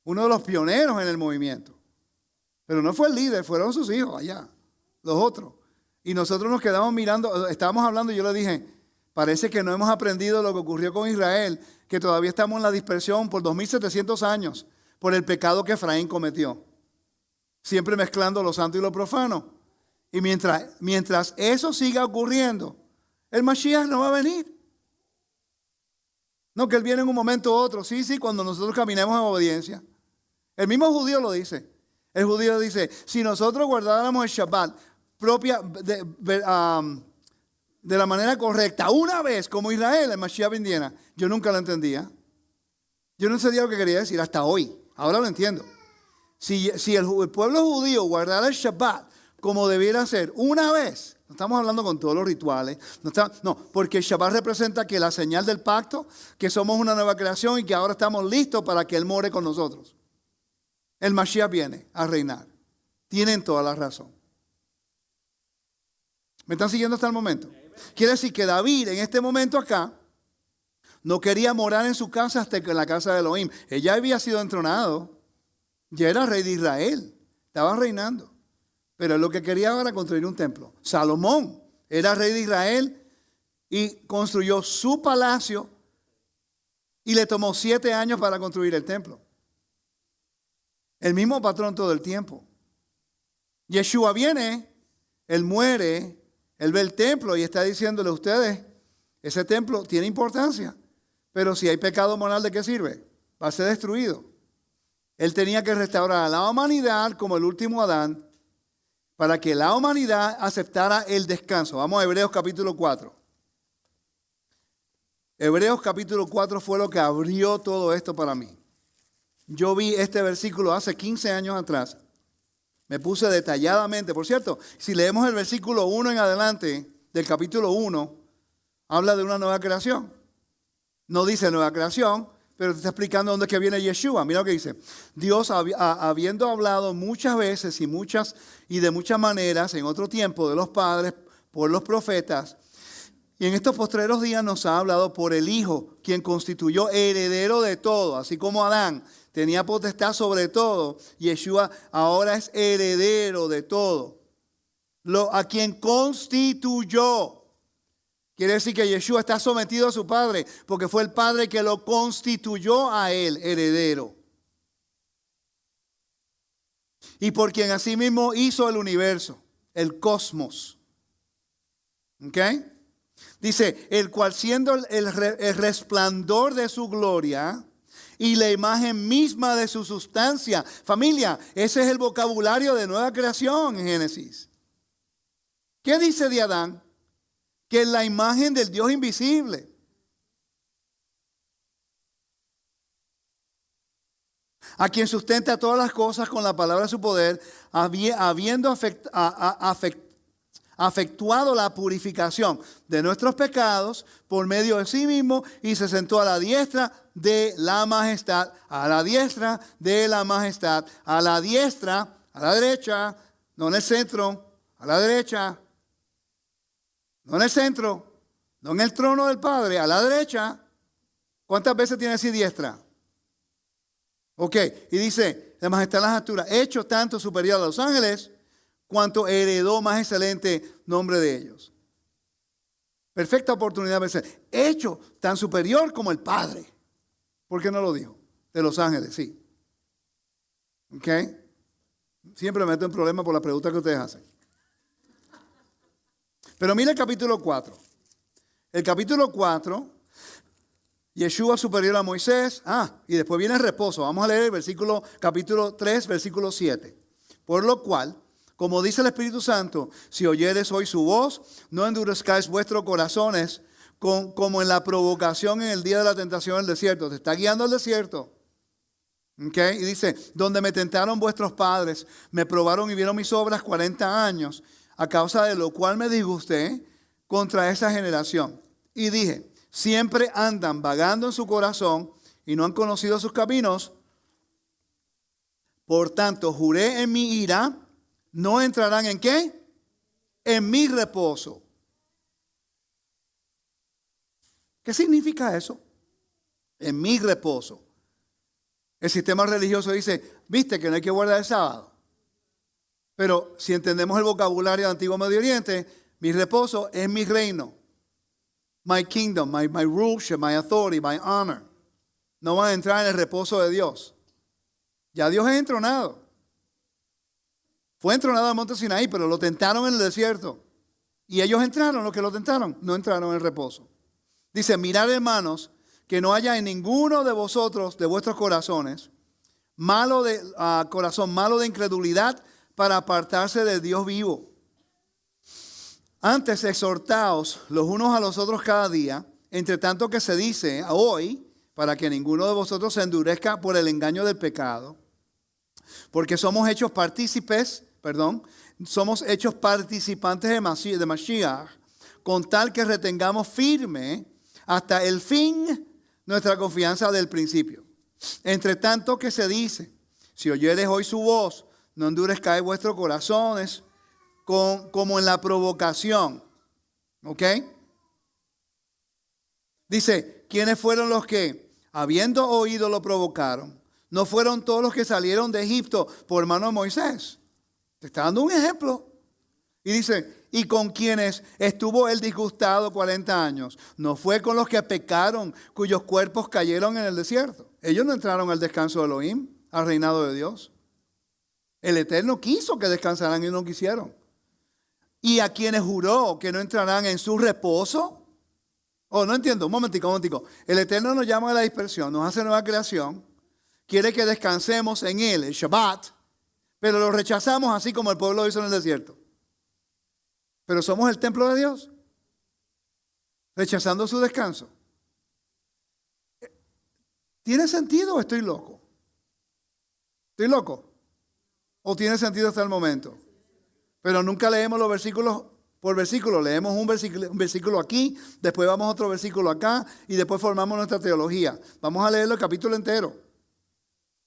Uno de los pioneros en el movimiento. Pero no fue el líder, fueron sus hijos allá, los otros. Y nosotros nos quedamos mirando, estábamos hablando y yo le dije, parece que no hemos aprendido lo que ocurrió con Israel, que todavía estamos en la dispersión por 2700 años, por el pecado que Efraín cometió. Siempre mezclando lo santo y lo profano. Y mientras eso siga ocurriendo, el Mashiach no va a venir. No, que Él viene en un momento u otro. Sí, cuando nosotros caminemos en obediencia. El mismo judío lo dice. El judío dice, si nosotros guardáramos el Shabbat de la manera correcta, una vez como Israel, el Mashiach viniera, yo nunca lo entendía. Yo no entendía lo que quería decir hasta hoy. Ahora lo entiendo. Si el pueblo judío guardara el Shabbat como debiera ser una vez, no estamos hablando con todos los rituales, no, porque el Shabbat representa que la señal del pacto, que somos una nueva creación y que ahora estamos listos para que Él more con nosotros. El Mashiach viene a reinar. Tienen toda la razón. ¿Me están siguiendo hasta el momento? Quiere decir que David en este momento acá no quería morar en su casa hasta que en la casa de Elohim. Ella había sido entronado. Ya era rey de Israel. Estaba reinando. Pero él lo que quería era construir un templo. Salomón era rey de Israel y construyó su palacio y le tomó 7 años para construir el templo. El mismo patrón todo el tiempo. Yeshua viene, él muere, él ve el templo y está diciéndole a ustedes, ese templo tiene importancia, pero si hay pecado moral, ¿de qué sirve? Va a ser destruido. Él tenía que restaurar a la humanidad como el último Adán para que la humanidad aceptara el descanso. Vamos a Hebreos capítulo 4. Hebreos capítulo 4 fue lo que abrió todo esto para mí. Yo vi este versículo hace 15 años atrás. Me puse detalladamente. Por cierto, si leemos el versículo 1 en adelante del capítulo 1, habla de una nueva creación. No dice nueva creación, pero te está explicando dónde es que viene Yeshua. Mira lo que dice. Dios, habiendo hablado muchas veces y de muchas maneras en otro tiempo de los padres por los profetas, y en estos postreros días nos ha hablado por el Hijo, quien constituyó heredero de todo, así como Adán tenía potestad sobre todo, Yeshua ahora es heredero de todo. A quien constituyó. Quiere decir que Yeshua está sometido a su Padre, porque fue el Padre que lo constituyó a él, heredero. Y por quien asimismo hizo el universo, el cosmos. ¿Ok? Dice, el cual siendo el resplandor de su gloria y la imagen misma de su sustancia. Familia, ese es el vocabulario de nueva creación en Génesis. ¿Qué dice de Adán? Que es la imagen del Dios invisible. A quien sustenta todas las cosas con la palabra de su poder, habiendo afectuado la purificación de nuestros pecados por medio de sí mismo, y se sentó a la diestra de la majestad, a la diestra de la majestad, a la diestra, a la derecha, no en el centro, a la derecha, no en el centro, no en el trono del Padre, a la derecha. ¿Cuántas veces tiene así diestra? Ok, y dice, la majestad en las alturas, hecho tanto superior a los ángeles, cuanto heredó más excelente nombre de ellos. Perfecta oportunidad de ser hecho tan superior como el Padre. ¿Por qué no lo dijo? De los ángeles, sí. ¿Ok? Siempre me meto en problemas por las preguntas que ustedes hacen. Pero mira el capítulo 4. El capítulo 4, Yeshua superior a Moisés. Y después viene el reposo. Vamos a leer el capítulo 3, versículo 7. Por lo cual, como dice el Espíritu Santo, si oyeres hoy su voz, no endurezcáis vuestros corazones como en la provocación en el día de la tentación en el desierto. Te está guiando al desierto. ¿Okay? Y dice, donde me tentaron vuestros padres, me probaron y vieron mis obras 40 años, a causa de lo cual me disgusté contra esa generación. Y dije, siempre andan vagando en su corazón y no han conocido sus caminos. Por tanto, juré en mi ira, no entrarán ¿en qué? En mi reposo. ¿Qué significa eso? En mi reposo. El sistema religioso dice, viste que no hay que guardar el sábado. Pero si entendemos el vocabulario del Antiguo Medio Oriente, mi reposo es mi reino. My kingdom, my ruleship, my authority, my honor. No van a entrar en el reposo de Dios. Ya Dios es entronado. Fue entronado al monte Sinaí, pero lo tentaron en el desierto. Y ellos entraron, los que lo tentaron, no entraron en el reposo. Dice, mirad hermanos, que no haya en ninguno de vosotros, de vuestros corazones, corazón malo de incredulidad para apartarse de Dios vivo. Antes exhortaos los unos a los otros cada día, entre tanto que se dice hoy, para que ninguno de vosotros se endurezca por el engaño del pecado, porque somos hechos participantes de Mashiach, con tal que retengamos firme hasta el fin nuestra confianza del principio. Entre tanto que se dice, si oyeres hoy su voz, no endurezcáis vuestros corazones como en la provocación. ¿Ok? Dice, ¿quiénes fueron los que, habiendo oído, lo provocaron? ¿No fueron todos los que salieron de Egipto por mano de Moisés? Te está dando un ejemplo. Y dice, y con quienes estuvo él disgustado 40 años. No fue con los que pecaron, cuyos cuerpos cayeron en el desierto. Ellos no entraron al descanso de Elohim, al reinado de Dios. El Eterno quiso que descansaran y no quisieron. Y a quienes juró que no entrarán en su reposo. Oh, no entiendo, un momentico. El Eterno nos llama a la dispersión, nos hace nueva creación. Quiere que descansemos en él, el Shabbat. Pero lo rechazamos así como el pueblo hizo en el desierto. Pero somos el templo de Dios, rechazando su descanso. ¿Tiene sentido o estoy loco? ¿Estoy loco? ¿O tiene sentido hasta el momento? Pero nunca leemos los versículos por versículo. Leemos un versículo aquí, después vamos a otro versículo acá y después formamos nuestra teología. Vamos a leerlo el capítulo entero.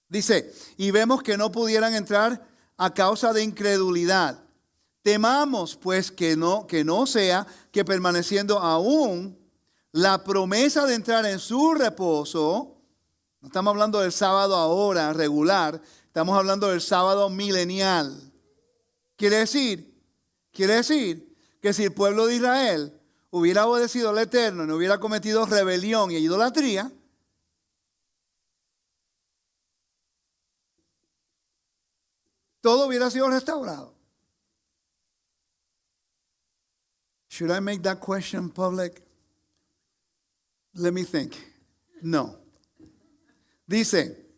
Dice, y vemos que no pudieran entrar a causa de incredulidad. Temamos pues que no sea que permaneciendo aún la promesa de entrar en su reposo, no estamos hablando del sábado ahora regular, estamos hablando del sábado milenial. Quiere decir que si el pueblo de Israel hubiera obedecido al Eterno y no hubiera cometido rebelión y idolatría, todo hubiera sido restaurado. Should I make that question public? Let me think. No. Dice,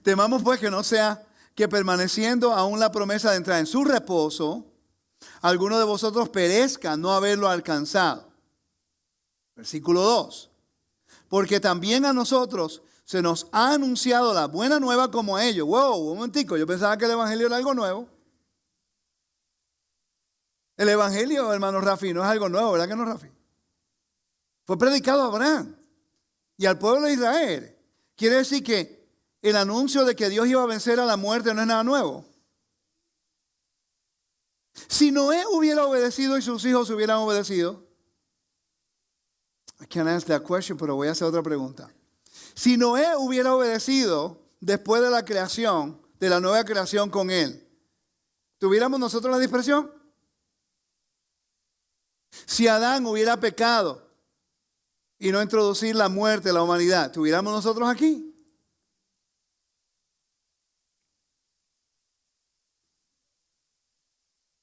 temamos pues que no sea que permaneciendo aún la promesa de entrar en su reposo, alguno de vosotros perezca no haberlo alcanzado. Versículo 2. Porque también a nosotros se nos ha anunciado la buena nueva como a ellos. Wow, un momentico, yo pensaba que el evangelio era algo nuevo. El evangelio, hermano Rafi, no es algo nuevo, ¿verdad que no, Rafi? Fue predicado a Abraham y al pueblo de Israel. Quiere decir que el anuncio de que Dios iba a vencer a la muerte no es nada nuevo. Si Noé hubiera obedecido y sus hijos hubieran obedecido, I can't answer that question, pero voy a hacer otra pregunta. Si Noé hubiera obedecido después de la creación, de la nueva creación con él, ¿tuviéramos nosotros la dispersión? Si Adán hubiera pecado y no introducir la muerte a la humanidad, ¿tuviéramos nosotros aquí?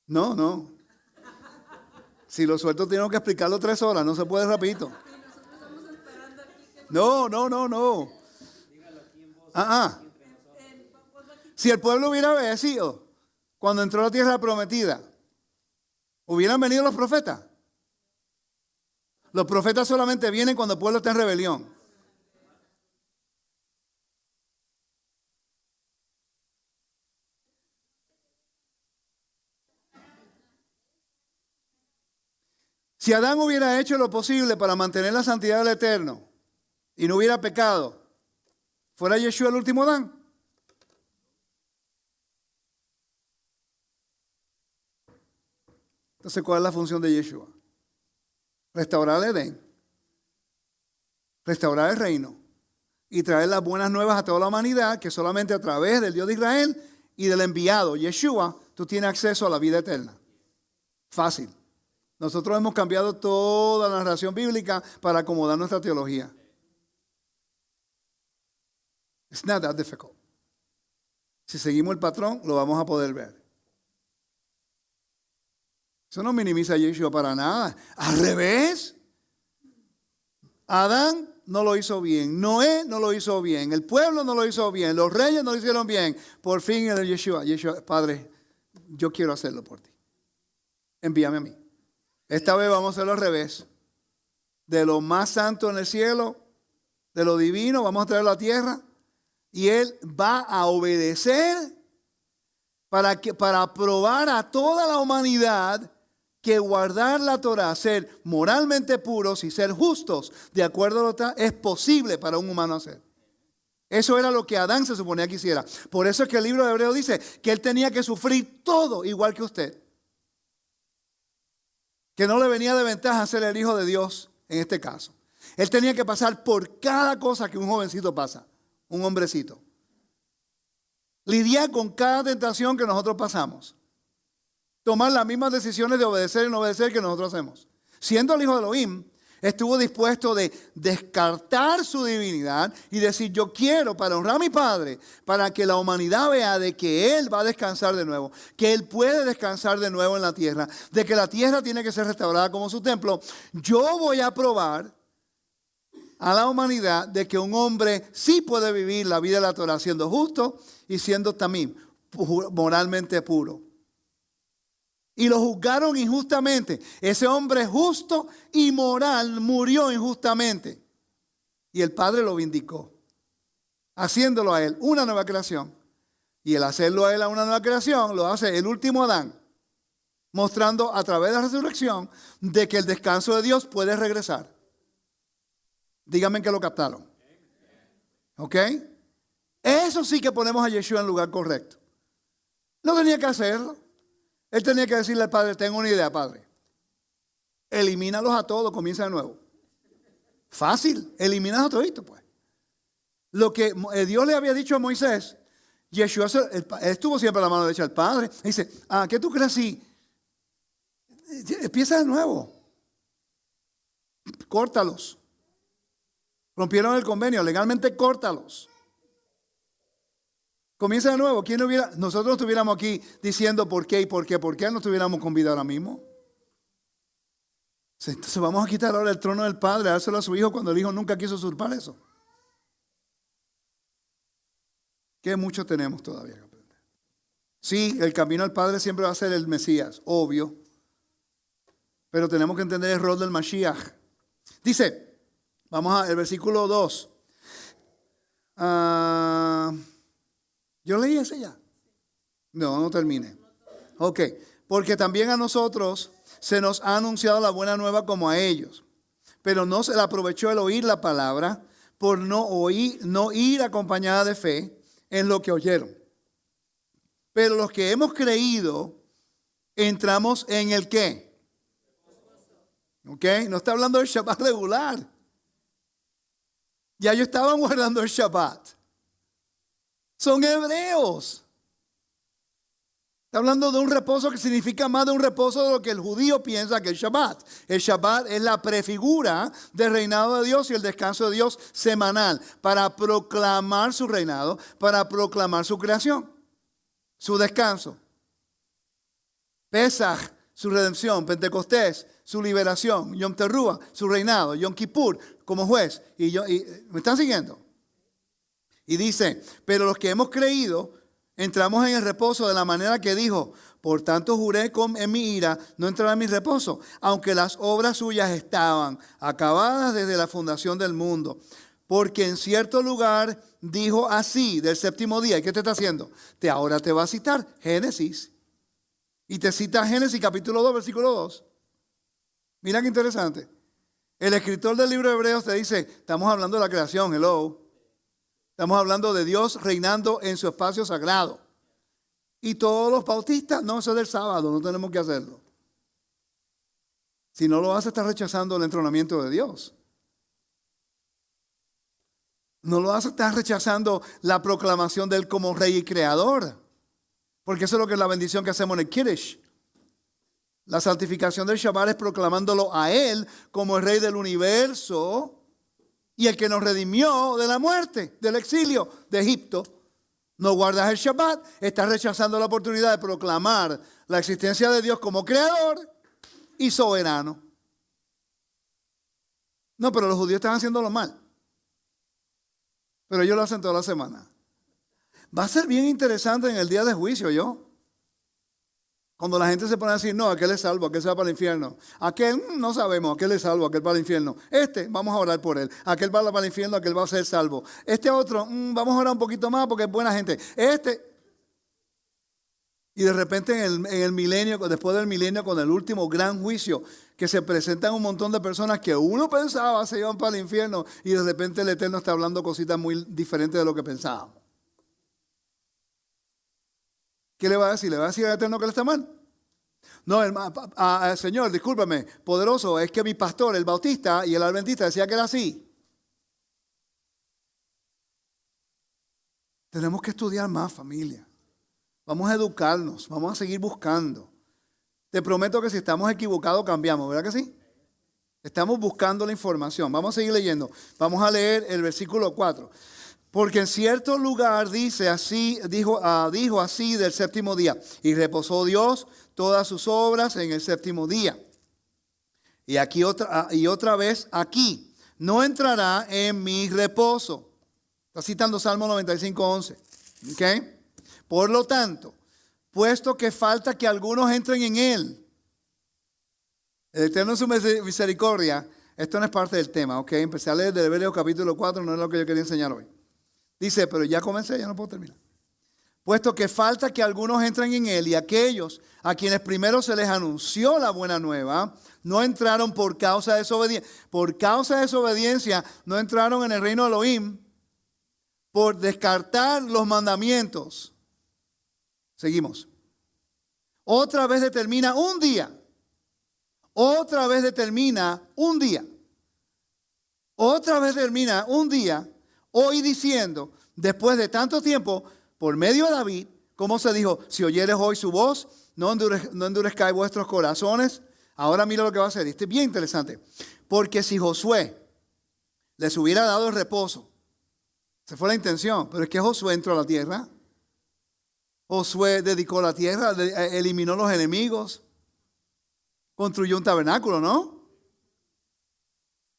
No. Si lo suelto tengo que explicarlo 3 horas, no se puede rapidito. No. Si el pueblo hubiera obedecido cuando entró a la tierra prometida, ¿hubieran venido los profetas? Los profetas solamente vienen cuando el pueblo está en rebelión. Si Adán hubiera hecho lo posible para mantener la santidad del Eterno y no hubiera pecado, ¿fuera Yeshua el último Adán? Entonces, ¿cuál es la función de Yeshua? Restaurar el Edén, restaurar el reino y traer las buenas nuevas a toda la humanidad, que solamente a través del Dios de Israel y del enviado Yeshua tú tienes acceso a la vida eterna. Fácil. Nosotros hemos cambiado toda la narración bíblica para acomodar nuestra teología. It's not that difficult. Si seguimos el patrón, lo vamos a poder ver. Eso no minimiza a Yeshua para nada. Al revés. Adán no lo hizo bien. Noé no lo hizo bien. El pueblo no lo hizo bien. Los reyes no lo hicieron bien. Por fin el Yeshua, Padre, yo quiero hacerlo por ti. Envíame a mí. Esta vez vamos a hacerlo al revés. De lo más santo en el cielo, de lo divino, vamos a traerlo a la tierra. Y Él va a obedecer para probar a toda la humanidad que guardar la Torah, ser moralmente puros y ser justos de acuerdo a lo que es posible para un humano hacer. Eso era lo que Adán se suponía que hiciera. Por eso es que el libro de Hebreos dice que él tenía que sufrir todo igual que usted. Que no le venía de ventaja ser el hijo de Dios en este caso. Él tenía que pasar por cada cosa que un jovencito pasa, un hombrecito. Lidiar con cada tentación que nosotros pasamos. Tomar las mismas decisiones de obedecer y no obedecer que nosotros hacemos. Siendo el hijo de Elohim, estuvo dispuesto de descartar su divinidad y decir, yo quiero para honrar a mi Padre, para que la humanidad vea de que Él va a descansar de nuevo, que Él puede descansar de nuevo en la tierra, de que la tierra tiene que ser restaurada como su templo. Yo voy a probar a la humanidad de que un hombre sí puede vivir la vida de la Torah siendo justo y siendo también moralmente puro. Y lo juzgaron injustamente. Ese hombre justo y moral murió injustamente. Y el Padre lo vindicó, haciéndolo a él una nueva creación. Y el hacerlo a él a una nueva creación lo hace el último Adán, mostrando a través de la resurrección de que el descanso de Dios puede regresar. Díganme que lo captaron. ¿Ok? Eso sí que ponemos a Yeshua en el lugar correcto. No tenía que hacerlo. Él tenía que decirle al Padre, tengo una idea, Padre. Elimínalos a todos, comienza de nuevo. Fácil, eliminas a todito, pues. Lo que Dios le había dicho a Moisés, Yeshua, él estuvo siempre a la mano derecha del Padre. Dice, ¿qué tú crees si empieza de nuevo? Córtalos. Rompieron el convenio, legalmente córtalos. Comienza de nuevo. Nosotros no estuviéramos aquí diciendo por qué no estuviéramos con vida ahora mismo. Entonces vamos a quitar ahora el trono del Padre, dárselo a su hijo cuando el hijo nunca quiso usurpar eso. ¿Qué mucho tenemos todavía que aprender? Sí, el camino al Padre siempre va a ser el Mesías, obvio. Pero tenemos que entender el rol del Mashiach. Dice, vamos al versículo 2. ¿Yo leí ese ya? No termine. Ok, porque también a nosotros se nos ha anunciado la buena nueva como a ellos. Pero no se le aprovechó el oír la palabra por no ir acompañada de fe en lo que oyeron. Pero los que hemos creído, entramos en el ¿qué? Ok, no está hablando del Shabbat regular. Ya ellos estaban guardando el Shabbat. Son hebreos. Está hablando de un reposo que significa más de un reposo de lo que el judío piensa que es Shabbat. El Shabbat es la prefigura del reinado de Dios y el descanso de Dios semanal para proclamar su reinado, para proclamar su creación, su descanso. Pesaj, su redención. Pentecostés, su liberación. Yom Teruah, su reinado. Yom Kippur, como juez. ¿Me están siguiendo? Y dice, pero los que hemos creído, entramos en el reposo de la manera que dijo, por tanto juré en mi ira, no entrará en mi reposo, aunque las obras suyas estaban acabadas desde la fundación del mundo. Porque en cierto lugar dijo así, del séptimo día. ¿Y qué te está haciendo? Ahora te va a citar Génesis. Y te cita Génesis capítulo 2, versículo 2. Mira qué interesante. El escritor del libro de Hebreos te dice, estamos hablando de la creación, hello. Estamos hablando de Dios reinando en su espacio sagrado. Y todos los bautistas, no, eso es del sábado, no tenemos que hacerlo. Si no lo hace, estás rechazando el entronamiento de Dios. No lo hace, estás rechazando la proclamación de Él como Rey y Creador. Porque eso es lo que es la bendición que hacemos en el Kiddush. La santificación del Shabbat es proclamándolo a Él como el Rey del universo. Y el que nos redimió de la muerte, del exilio de Egipto. No guardas el Shabbat, estás rechazando la oportunidad de proclamar la existencia de Dios como creador y soberano. No, pero los judíos están haciéndolo mal. Pero ellos lo hacen toda la semana. Va a ser bien interesante en el día de juicio, Cuando la gente se pone a decir, no, aquel es salvo, aquel se va para el infierno. Aquel, no sabemos, aquel es salvo, aquel va al infierno. Vamos a orar por él. Aquel va para el infierno, aquel va a ser salvo. Este otro, vamos a orar un poquito más porque es buena gente. Y de repente en el milenio, después del milenio, con el último gran juicio, que se presentan un montón de personas que uno pensaba se iban para el infierno y de repente el Eterno está hablando cositas muy diferentes de lo que pensábamos. ¿Qué le va a decir? ¿Le va a decir al Eterno que le está mal? No, Señor, discúlpame, poderoso, es que mi pastor, el bautista y el adventista decía que era así. Tenemos que estudiar más, familia. Vamos a educarnos, vamos a seguir buscando. Te prometo que si estamos equivocados cambiamos, ¿verdad que sí? Estamos buscando la información. Vamos a seguir leyendo. Vamos a leer el versículo 4. Porque en cierto lugar dice así, dijo así del séptimo día. Y reposó Dios todas sus obras en el séptimo día. Y aquí otra vez aquí. No entrará en mi reposo. Está citando Salmo 95:11. ¿Ok? Por lo tanto, puesto que falta que algunos entren en él. El Eterno en su misericordia. Esto no es parte del tema, ¿ok? Empecé a leer de Hebreos capítulo 4, no es lo que yo quería enseñar hoy. Dice, pero ya comencé, ya no puedo terminar. Puesto que falta que algunos entren en él y aquellos a quienes primero se les anunció la buena nueva, no entraron por causa de desobediencia. Por causa de desobediencia no entraron en el reino de Elohim por descartar los mandamientos. Seguimos. Otra vez determina un día. Otra vez determina un día. Otra vez determina un día. Hoy diciendo, después de tanto tiempo, por medio de David, como se dijo, si oyeres hoy su voz, no endurezcáis vuestros corazones. Ahora mira lo que va a hacer. Este es bien interesante. Porque si Josué les hubiera dado el reposo, esa fue la intención, pero es que Josué entró a la tierra. Josué dedicó la tierra, eliminó los enemigos, construyó un tabernáculo, ¿no?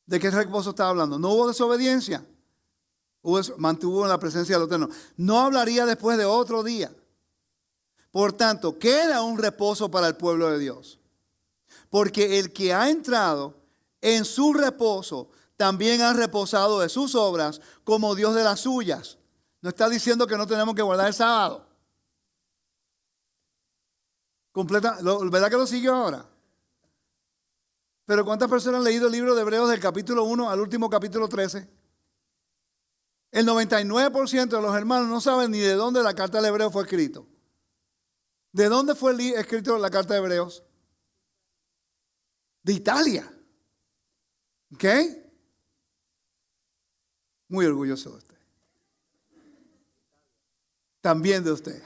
¿De qué reposo estaba hablando? No hubo desobediencia. Mantuvo en la presencia del Eterno. No hablaría después de otro día. Por tanto, queda un reposo para el pueblo de Dios. Porque el que ha entrado en su reposo también ha reposado de sus obras como Dios de las suyas. No está diciendo que no tenemos que guardar el sábado. ¿Verdad que lo siguió ahora? Pero ¿cuántas personas han leído el libro de Hebreos del capítulo 1 al último capítulo 13? El 99% de los hermanos no saben ni de dónde la carta de Hebreos fue escrito. ¿De dónde fue escrito la carta de Hebreos? De Italia. ¿Ok? Muy orgulloso de usted. También de usted.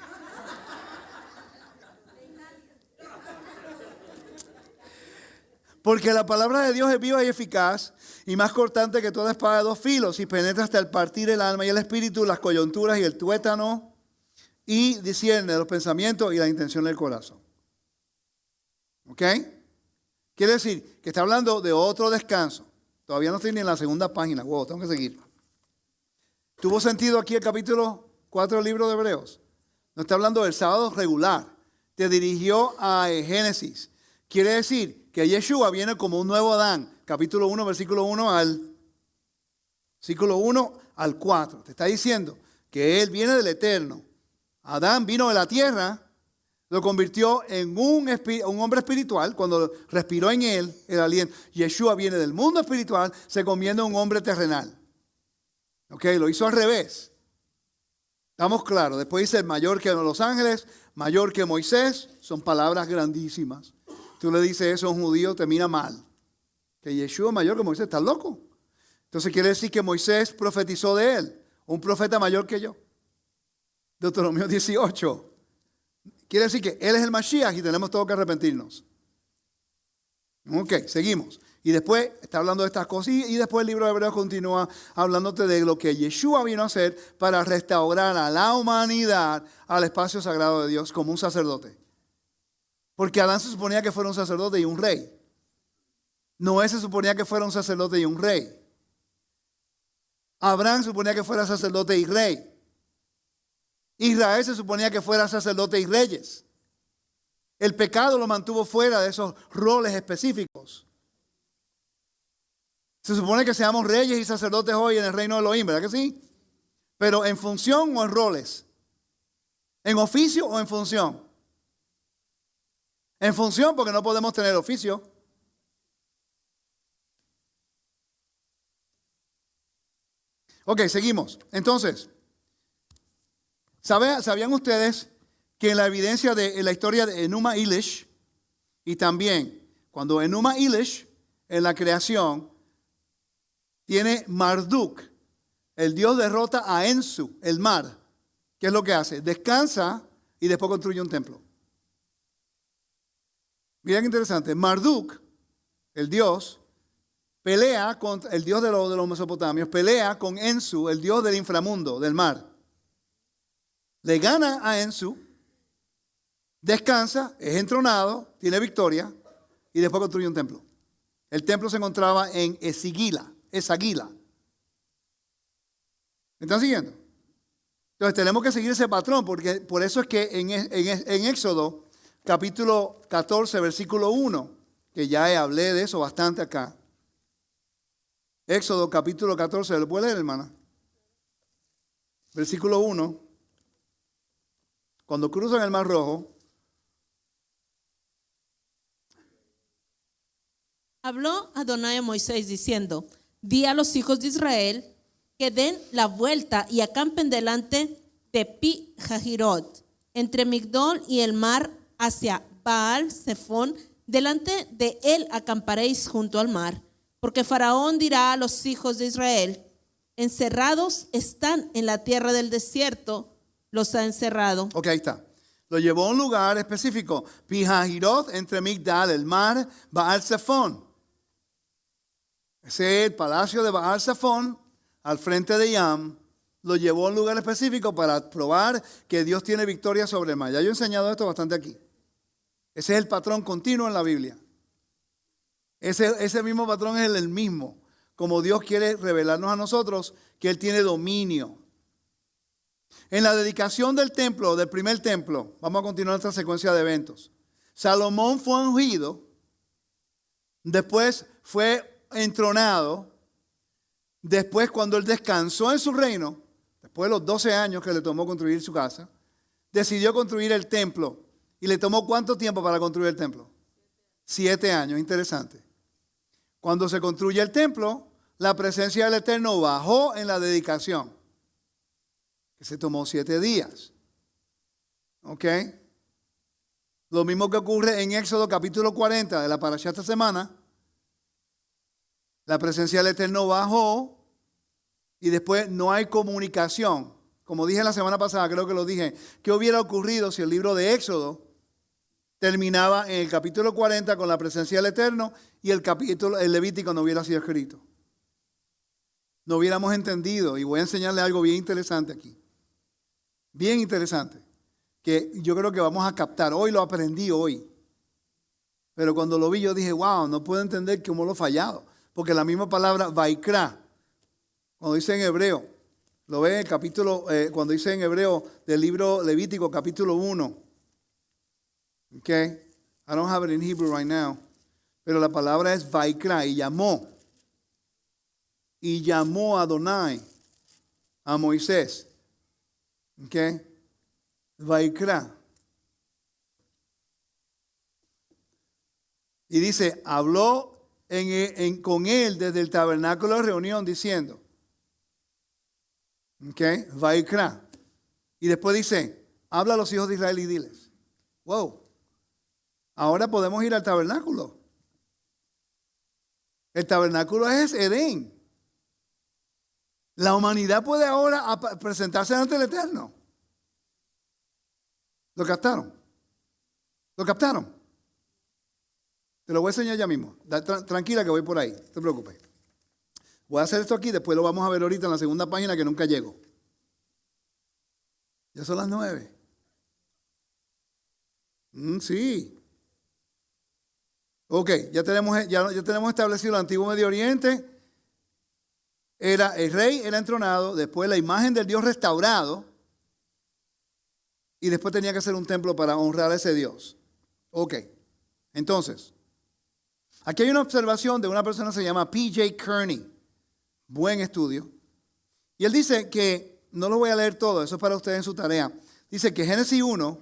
Porque la palabra de Dios es viva y eficaz y más cortante que toda espada de dos filos y penetra hasta el partir el alma y el espíritu, las coyunturas y el tuétano y discierne los pensamientos y la intención del corazón. ¿Ok? Quiere decir que está hablando de otro descanso. Todavía no estoy ni en la segunda página. Wow, tengo que seguir. ¿Tuvo sentido aquí el capítulo 4 del libro de Hebreos? No está hablando del sábado regular. Te dirigió a Génesis. Quiere decir que Yeshua viene como un nuevo Adán. Capítulo 1, versículo 1 al 4. Te está diciendo que Él viene del Eterno. Adán vino de la tierra, lo convirtió en un hombre espiritual cuando respiró en él el aliento. Yeshua viene del mundo espiritual, se convierte en un hombre terrenal. Ok, lo hizo al revés. Estamos claros. Después dice mayor que los ángeles, mayor que Moisés. Son palabras grandísimas. Tú le dices eso a un judío, te mira mal. Que Yeshua es mayor que Moisés, ¿estás loco? Entonces quiere decir que Moisés profetizó de él. Un profeta mayor que yo. Deuteronomio 18. Quiere decir que él es el Mashiach y tenemos todo que arrepentirnos. Ok, seguimos. Y después está hablando de estas cosas y después el libro de Hebreos continúa hablándote de lo que Yeshua vino a hacer para restaurar a la humanidad al espacio sagrado de Dios como un sacerdote. Porque Adán se suponía que fuera un sacerdote y un rey. Noé se suponía que fuera un sacerdote y un rey. Abraham se suponía que fuera sacerdote y rey. Israel se suponía que fuera sacerdote y reyes. El pecado lo mantuvo fuera de esos roles específicos. Se supone que seamos reyes y sacerdotes hoy en el reino de Elohim, ¿verdad que sí? Pero en función o en roles. En oficio o en función. En función porque no podemos tener oficio. Ok, seguimos. Entonces, ¿sabían ustedes que en la evidencia en la historia de Enuma Elish y también cuando Enuma Elish en la creación tiene Marduk, el dios derrota a Ensu, el mar? ¿Qué es lo que hace? Descansa y después construye un templo. Miren qué interesante. Marduk, el dios, pelea contra el dios de los mesopotamios, pelea con Ensu, el dios del inframundo, del mar. Le gana a Ensu, descansa, es entronado, tiene victoria y después construye un templo. El templo se encontraba en Esagila. ¿Me están siguiendo? Entonces tenemos que seguir ese patrón, porque por eso es que en Éxodo, capítulo 14, versículo 1, que ya hablé de eso bastante acá. Éxodo, capítulo 14, ¿lo puede leer, hermana? Versículo 1. Cuando cruzan el Mar Rojo. Habló Adonai a Moisés diciendo: di a los hijos de Israel que den la vuelta y acampen delante de Pi Hahirot, entre Migdol y el mar, hacia Baal Zephón. Delante de él acamparéis junto al mar, porque Faraón dirá a los hijos de Israel: encerrados están en la tierra del desierto, los ha encerrado. Ok, ahí está. Lo llevó a un lugar específico. Pi Hahirot, entre Migdal, el mar, Baal Zephón. Ese es el palacio de Baal Zephón, al frente de Yam. Lo llevó a un lugar específico para probar que Dios tiene victoria sobre el mar. Ya yo he enseñado esto bastante aquí. Ese es el patrón continuo en la Biblia. Ese mismo patrón es el mismo. Como Dios quiere revelarnos a nosotros que Él tiene dominio. En la dedicación del templo, del primer templo, vamos a continuar esta secuencia de eventos. Salomón fue ungido, después fue entronado, después cuando él descansó en su reino, después de los 12 años que le tomó construir su casa, decidió construir el templo. ¿Y le tomó cuánto tiempo para construir el templo? 7 años, interesante. Cuando se construye el templo, la presencia del Eterno bajó en la dedicación, que se tomó 7 días. ¿Ok? Lo mismo que ocurre en Éxodo capítulo 40 de la parashá esta semana. La presencia del Eterno bajó y después no hay comunicación. Como dije la semana pasada, creo que lo dije, ¿qué hubiera ocurrido si el libro de Éxodo terminaba en el capítulo 40 con la presencia del Eterno y el Levítico no hubiera sido escrito? No hubiéramos entendido, y voy a enseñarle algo bien interesante aquí. Bien interesante, que yo creo que vamos a captar. Hoy lo aprendí hoy. Pero cuando lo vi yo dije, wow, no puedo entender cómo lo he fallado. Porque la misma palabra Vaikra, cuando dice en hebreo, lo ve en el capítulo, cuando dice en hebreo del libro Levítico, capítulo 1. Okay, I don't have it in Hebrew right now. Pero la palabra es Vaikra, y llamó. Y llamó a Adonai, a Moisés. Okay, Vaikra. Y dice, habló con él desde el tabernáculo de reunión diciendo, ok, Vaikra. Y después dice, habla a los hijos de Israel y diles, wow, ahora podemos ir al tabernáculo. El tabernáculo es Edén. La humanidad puede ahora presentarse ante el Eterno. ¿Lo captaron? ¿Lo captaron? Te lo voy a enseñar ya mismo. Tranquila que voy por ahí, no te preocupes. Voy a hacer esto aquí, después lo vamos a ver ahorita en la segunda página que nunca llego. Ya son las 9. Sí. Ok, ya tenemos establecido el antiguo Medio Oriente. El rey era entronado, después la imagen del Dios restaurado, y después tenía que hacer un templo para honrar a ese Dios. Ok. Entonces, aquí hay una observación de una persona que se llama P.J. Kearney. Buen estudio. Y él dice que, no lo voy a leer todo, eso es para ustedes en su tarea. Dice que en Génesis 1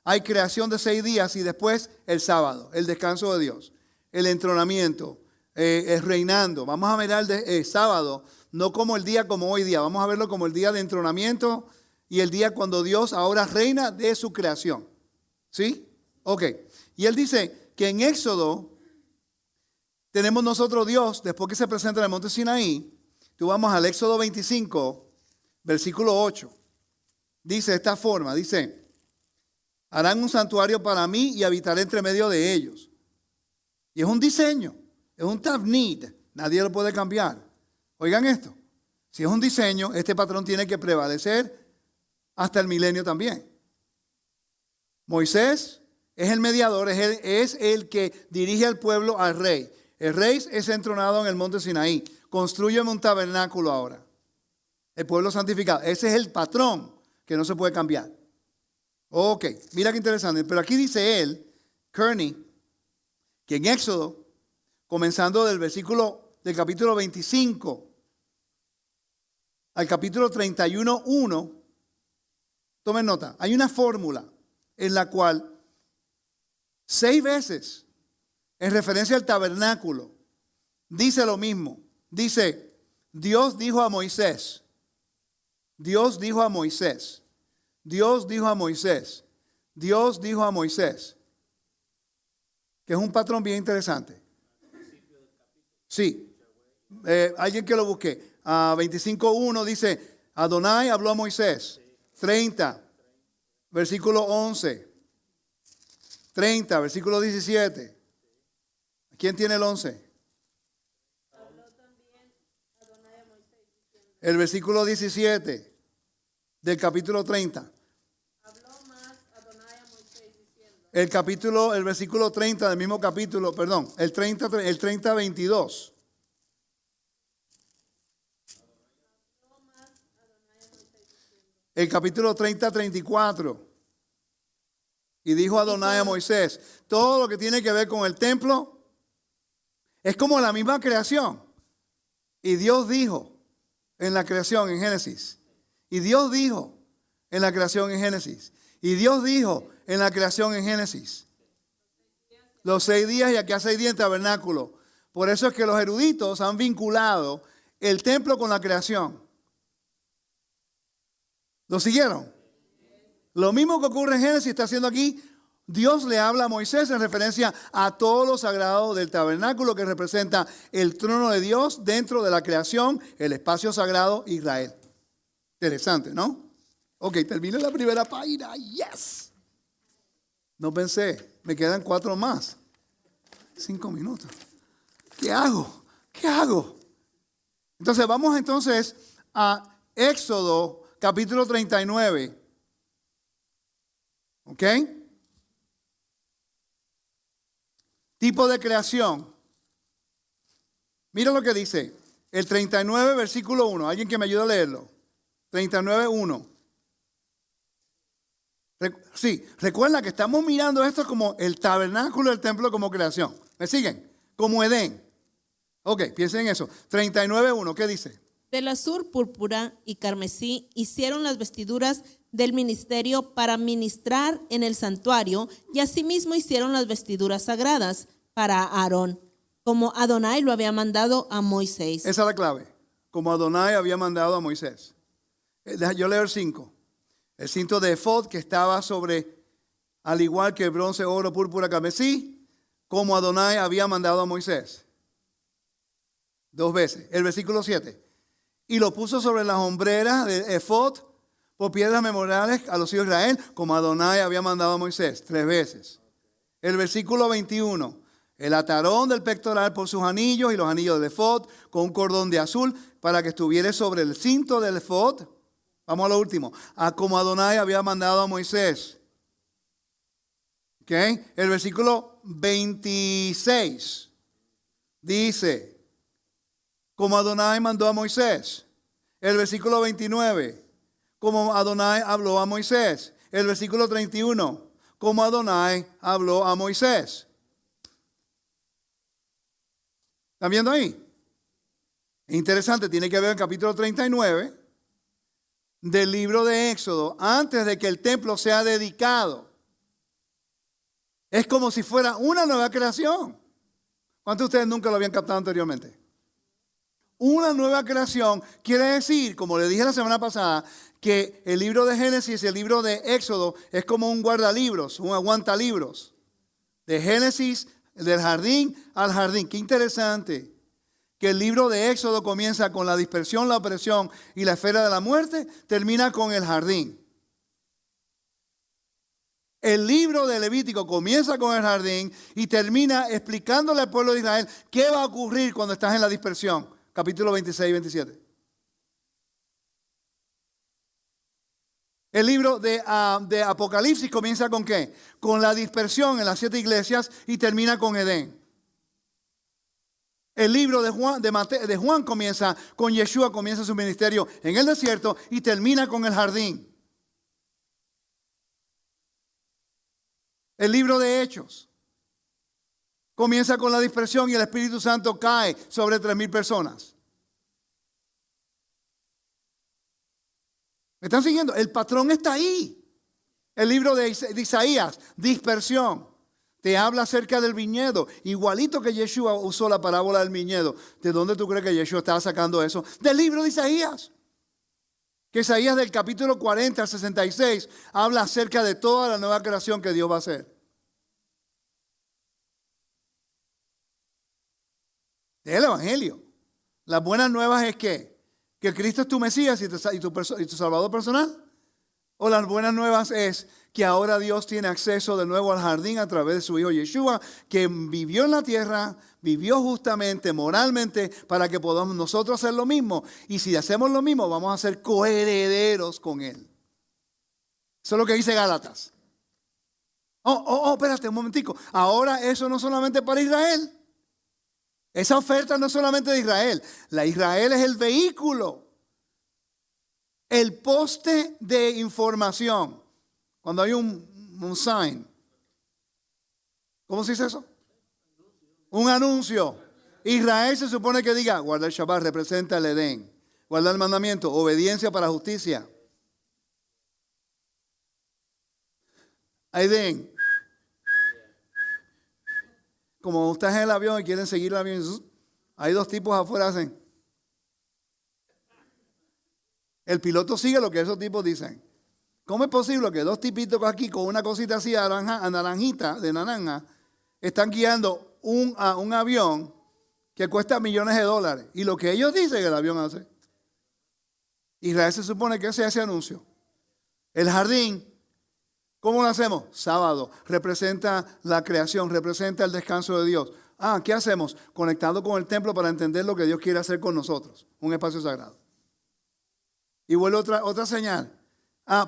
hay creación de 6 días y después el sábado, el descanso de Dios, el entronamiento, el reinando. Vamos a mirar el sábado, no como el día como hoy día, vamos a verlo como el día de entronamiento y el día cuando Dios ahora reina de su creación. ¿Sí? Ok. Y él dice que en Éxodo tenemos nosotros Dios, después que se presenta en el monte Sinaí, tú vamos al Éxodo 25, versículo 8. Dice de esta forma, dice, harán un santuario para mí y habitaré entre medio de ellos. Y es un diseño, es un tavnid, nadie lo puede cambiar. Oigan esto, si es un diseño, este patrón tiene que prevalecer hasta el milenio también. Moisés es el mediador, es el que dirige al pueblo al rey. El rey es entronado en el monte Sinaí. Construyeme un tabernáculo ahora. El pueblo santificado. Ese es el patrón que no se puede cambiar. Ok, mira qué interesante. Pero aquí dice él, Kearney, que en Éxodo, comenzando del versículo del capítulo 25 al capítulo 31:1, tomen nota, hay una fórmula en la cual 6 veces, en referencia al tabernáculo, dice lo mismo. Dice, Dios dijo a Moisés, Dios dijo a Moisés, Dios dijo a Moisés, Dios dijo a Moisés. Que es un patrón bien interesante. Sí, alguien que lo busque. 25:1 dice, Adonai habló a Moisés. 30, versículo 11. 30, versículo 17. ¿Quién tiene el 11? El versículo 17 del capítulo 30. El versículo 30 del mismo capítulo, perdón, el 30:22. El capítulo 30:34. Y dijo Adonai a Moisés, todo lo que tiene que ver con el templo es como la misma creación. Y Dios dijo en la creación en Génesis. Y Dios dijo en la creación en Génesis. Y Dios dijo en la creación en Génesis. Los 6 días y aquí a 6 días en tabernáculo. Por eso es que los eruditos han vinculado el templo con la creación. ¿Lo siguieron? Lo mismo que ocurre en Génesis está haciendo aquí. Dios le habla a Moisés en referencia a todo lo sagrado del tabernáculo que representa el trono de Dios dentro de la creación, el espacio sagrado Israel. Interesante, ¿no? Ok, terminé la primera página. Yes. No pensé, me quedan 4 más. 5 minutos. ¿Qué hago? ¿Qué hago? Entonces vamos entonces a Éxodo capítulo 39. ¿Ok? Tipo de creación. Mira lo que dice. El 39, versículo 1. Alguien que me ayude a leerlo. 39:1. Sí, recuerda que estamos mirando esto como el tabernáculo del templo como creación. ¿Me siguen? Como Edén. Ok, piensen en eso. 39:1, ¿qué dice? Del azur, púrpura y carmesí hicieron las vestiduras del ministerio para ministrar en el santuario, y asimismo hicieron las vestiduras sagradas para Aarón, como Adonai lo había mandado a Moisés. Esa es la clave. Como Adonai había mandado a Moisés. Yo leo el 5. El cinto de efod que estaba sobre, al igual que bronce, oro, púrpura, carmesí, como Adonai había mandado a Moisés. 2 veces. El versículo 7. Y lo puso sobre las hombreras de efod por piedras memoriales a los hijos de Israel, como Adonai había mandado a Moisés. 3 veces. El versículo 21. El atarón del pectoral por sus anillos y los anillos del efod con un cordón de azul para que estuviera sobre el cinto del efod. Vamos a lo último. Como Adonai había mandado a Moisés. ¿Ok? El versículo 26 dice, como Adonai mandó a Moisés. El versículo 29, como Adonai habló a Moisés. El versículo 31, como Adonai habló a Moisés. ¿Están viendo ahí? Interesante, tiene que ver el capítulo 39 del libro de Éxodo, antes de que el templo sea dedicado. Es como si fuera una nueva creación. ¿Cuántos de ustedes nunca lo habían captado anteriormente? Una nueva creación quiere decir, como le dije la semana pasada, que el libro de Génesis y el libro de Éxodo es como un guardalibros, un aguantalibros. De Génesis, del jardín al jardín. Qué interesante que el libro de Éxodo comienza con la dispersión, la opresión y la esfera de la muerte, termina con el jardín. El libro de Levítico comienza con el jardín y termina explicándole al pueblo de Israel qué va a ocurrir cuando estás en la dispersión. Capítulo 26 y 27. El libro de Apocalipsis comienza con ¿qué? Con la dispersión en las 7 iglesias y termina con Edén. El libro de Juan comienza con Yeshua, comienza su ministerio en el desierto y termina con el jardín. El libro de Hechos comienza con la dispersión y el Espíritu Santo cae sobre 3,000 personas. ¿Me están siguiendo? El patrón está ahí. El libro de Isaías, dispersión. Te habla acerca del viñedo, igualito que Yeshua usó la parábola del viñedo. ¿De dónde tú crees que Yeshua estaba sacando eso? Del libro de Isaías. Que Isaías del capítulo 40 al 66 habla acerca de toda la nueva creación que Dios va a hacer. Es el Evangelio. Las buenas nuevas es que Cristo es tu Mesías y tu Salvador personal. O las buenas nuevas es que ahora Dios tiene acceso de nuevo al jardín a través de su Hijo Yeshua, que vivió en la tierra, vivió justamente, moralmente, para que podamos nosotros hacer lo mismo. Y si hacemos lo mismo, vamos a ser coherederos con Él. Eso es lo que dice Gálatas. Espérate un momentico. Ahora eso no solamente para Israel. Esa oferta no es solamente de Israel. La Israel es el vehículo. El poste de información. Cuando hay un sign. ¿Cómo se dice eso? Un anuncio. Israel se supone que diga, guardar el Shabbat representa el Edén. Guardar el mandamiento, obediencia para justicia. Edén. Como estás en el avión y quieren seguir el avión, hay 2 tipos afuera hacen. El piloto sigue lo que esos tipos dicen. ¿Cómo es posible que 2 tipitos aquí con una cosita así naranjita, de naranja, están guiando un avión que cuesta millones de dólares? Y lo que ellos dicen que el avión hace. Israel se supone que hace ese anuncio. El jardín, ¿cómo lo hacemos? Sábado. Representa la creación, representa el descanso de Dios. ¿Qué hacemos? Conectado con el templo para entender lo que Dios quiere hacer con nosotros. Un espacio sagrado. Y vuelve otra señal.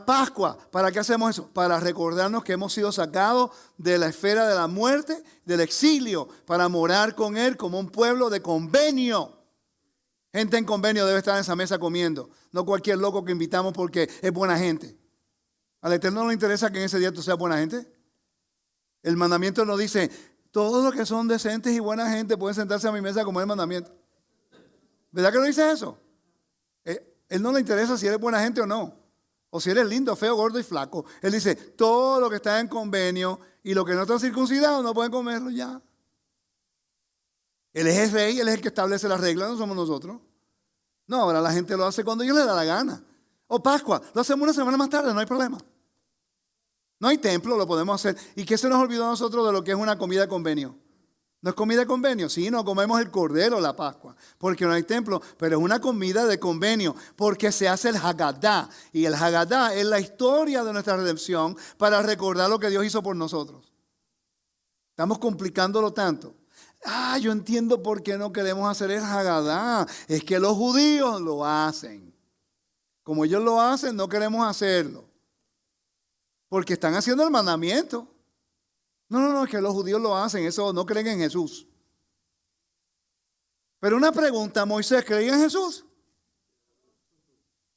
Pascua. ¿Para qué hacemos eso? Para recordarnos que hemos sido sacados de la esfera de la muerte, del exilio, para morar con Él como un pueblo de convenio. Gente en convenio debe estar en esa mesa comiendo. No cualquier loco que invitamos porque es buena gente. ¿Al Eterno no le interesa que en ese día tú seas buena gente? El mandamiento nos dice, todos los que son decentes y buena gente pueden sentarse a mi mesa como es el mandamiento. ¿Verdad que no dice eso? Él no le interesa si eres buena gente o no. O si eres lindo, feo, gordo y flaco. Él dice, todo lo que está en convenio y lo que no está circuncidado no pueden comerlo ya. Él es el rey, Él es el que establece las reglas, no somos nosotros. No, ahora la gente lo hace cuando ellos le da la gana. O Pascua, lo hacemos una semana más tarde, no hay problema. No hay templo, lo podemos hacer. ¿Y qué se nos olvidó a nosotros de lo que es una comida de convenio? ¿No es comida de convenio? Sí, no comemos el cordero la Pascua, porque no hay templo, pero es una comida de convenio, porque se hace el Haggadah. Y el Haggadah es la historia de nuestra redención para recordar lo que Dios hizo por nosotros. Estamos complicándolo tanto. Yo entiendo por qué no queremos hacer el Haggadah. Es que los judíos lo hacen. Como ellos lo hacen, no queremos hacerlo. Porque están haciendo el mandamiento. No, es que los judíos lo hacen, eso no creen en Jesús. Pero una pregunta, ¿Moisés creía en Jesús?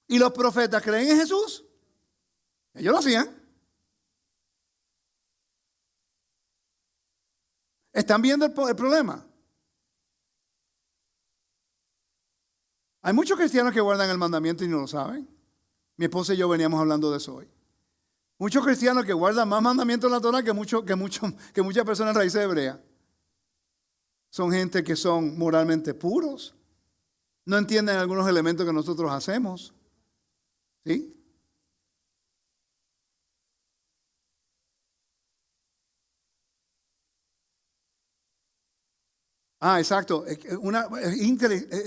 ¿Y los profetas creen en Jesús? Ellos lo hacían. ¿Están viendo el problema? Hay muchos cristianos que guardan el mandamiento y no lo saben. Mi esposa y yo veníamos hablando de eso hoy. Muchos cristianos que guardan más mandamientos en la Torah que muchas personas de raíces hebreas. Son gente que son moralmente puros. No entienden algunos elementos que nosotros hacemos. ¿Sí? Exacto.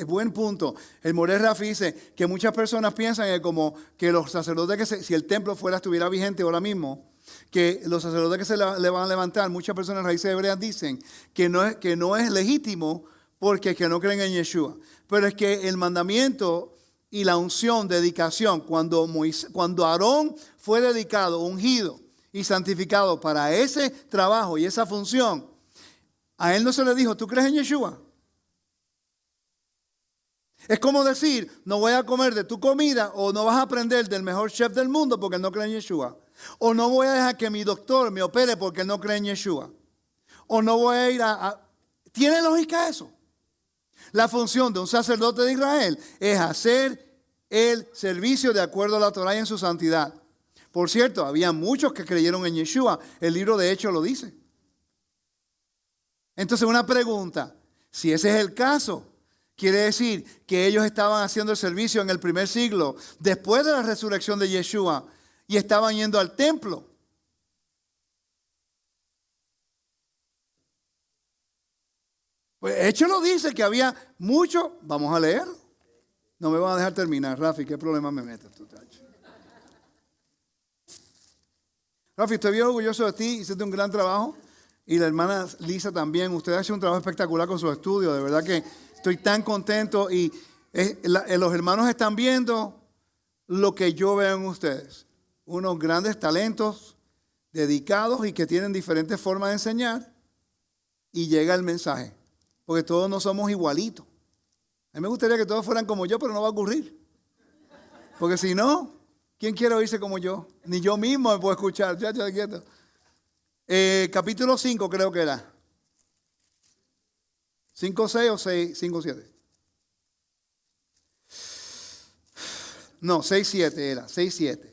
Buen punto. El Morés Rafi dice que muchas personas piensan que los sacerdotes, si el templo estuviera vigente ahora mismo, que los sacerdotes que se le van a levantar, muchas personas raíces hebreas dicen que no es legítimo porque que no creen en Yeshua. Pero es que el mandamiento y la unción, dedicación, cuando Aarón fue dedicado, ungido y santificado para ese trabajo y esa función, a él no se le dijo, ¿tú crees en Yeshua? Es como decir, no voy a comer de tu comida o no vas a aprender del mejor chef del mundo porque él no cree en Yeshua. O no voy a dejar que mi doctor me opere porque él no cree en Yeshua. O no voy a ir ¿Tiene lógica eso? La función de un sacerdote de Israel es hacer el servicio de acuerdo a la Torah y en su santidad. Por cierto, había muchos que creyeron en Yeshua. El libro de Hechos lo dice. Entonces una pregunta, si ese es el caso, quiere decir que ellos estaban haciendo el servicio en el primer siglo, después de la resurrección de Yeshua, y estaban yendo al templo. Pues Hechos lo dice que había muchos, vamos a leer. No me van a dejar terminar, Rafi, ¿qué problema me metes tú, tacho? Rafi, estoy bien orgulloso de ti, hiciste un gran trabajo. Y la hermana Lisa también, usted ha hecho un trabajo espectacular con su estudio, de verdad que estoy tan contento y los hermanos están viendo lo que yo veo en ustedes, unos grandes talentos dedicados y que tienen diferentes formas de enseñar y llega el mensaje, porque todos no somos igualitos. A mí me gustaría que todos fueran como yo, pero no va a ocurrir, porque si no, ¿quién quiere oírse como yo? Ni yo mismo me puedo escuchar, ya quieto. Capítulo 5 creo que era. 5:6 o 5:7. No, 6:7 era, 6:7.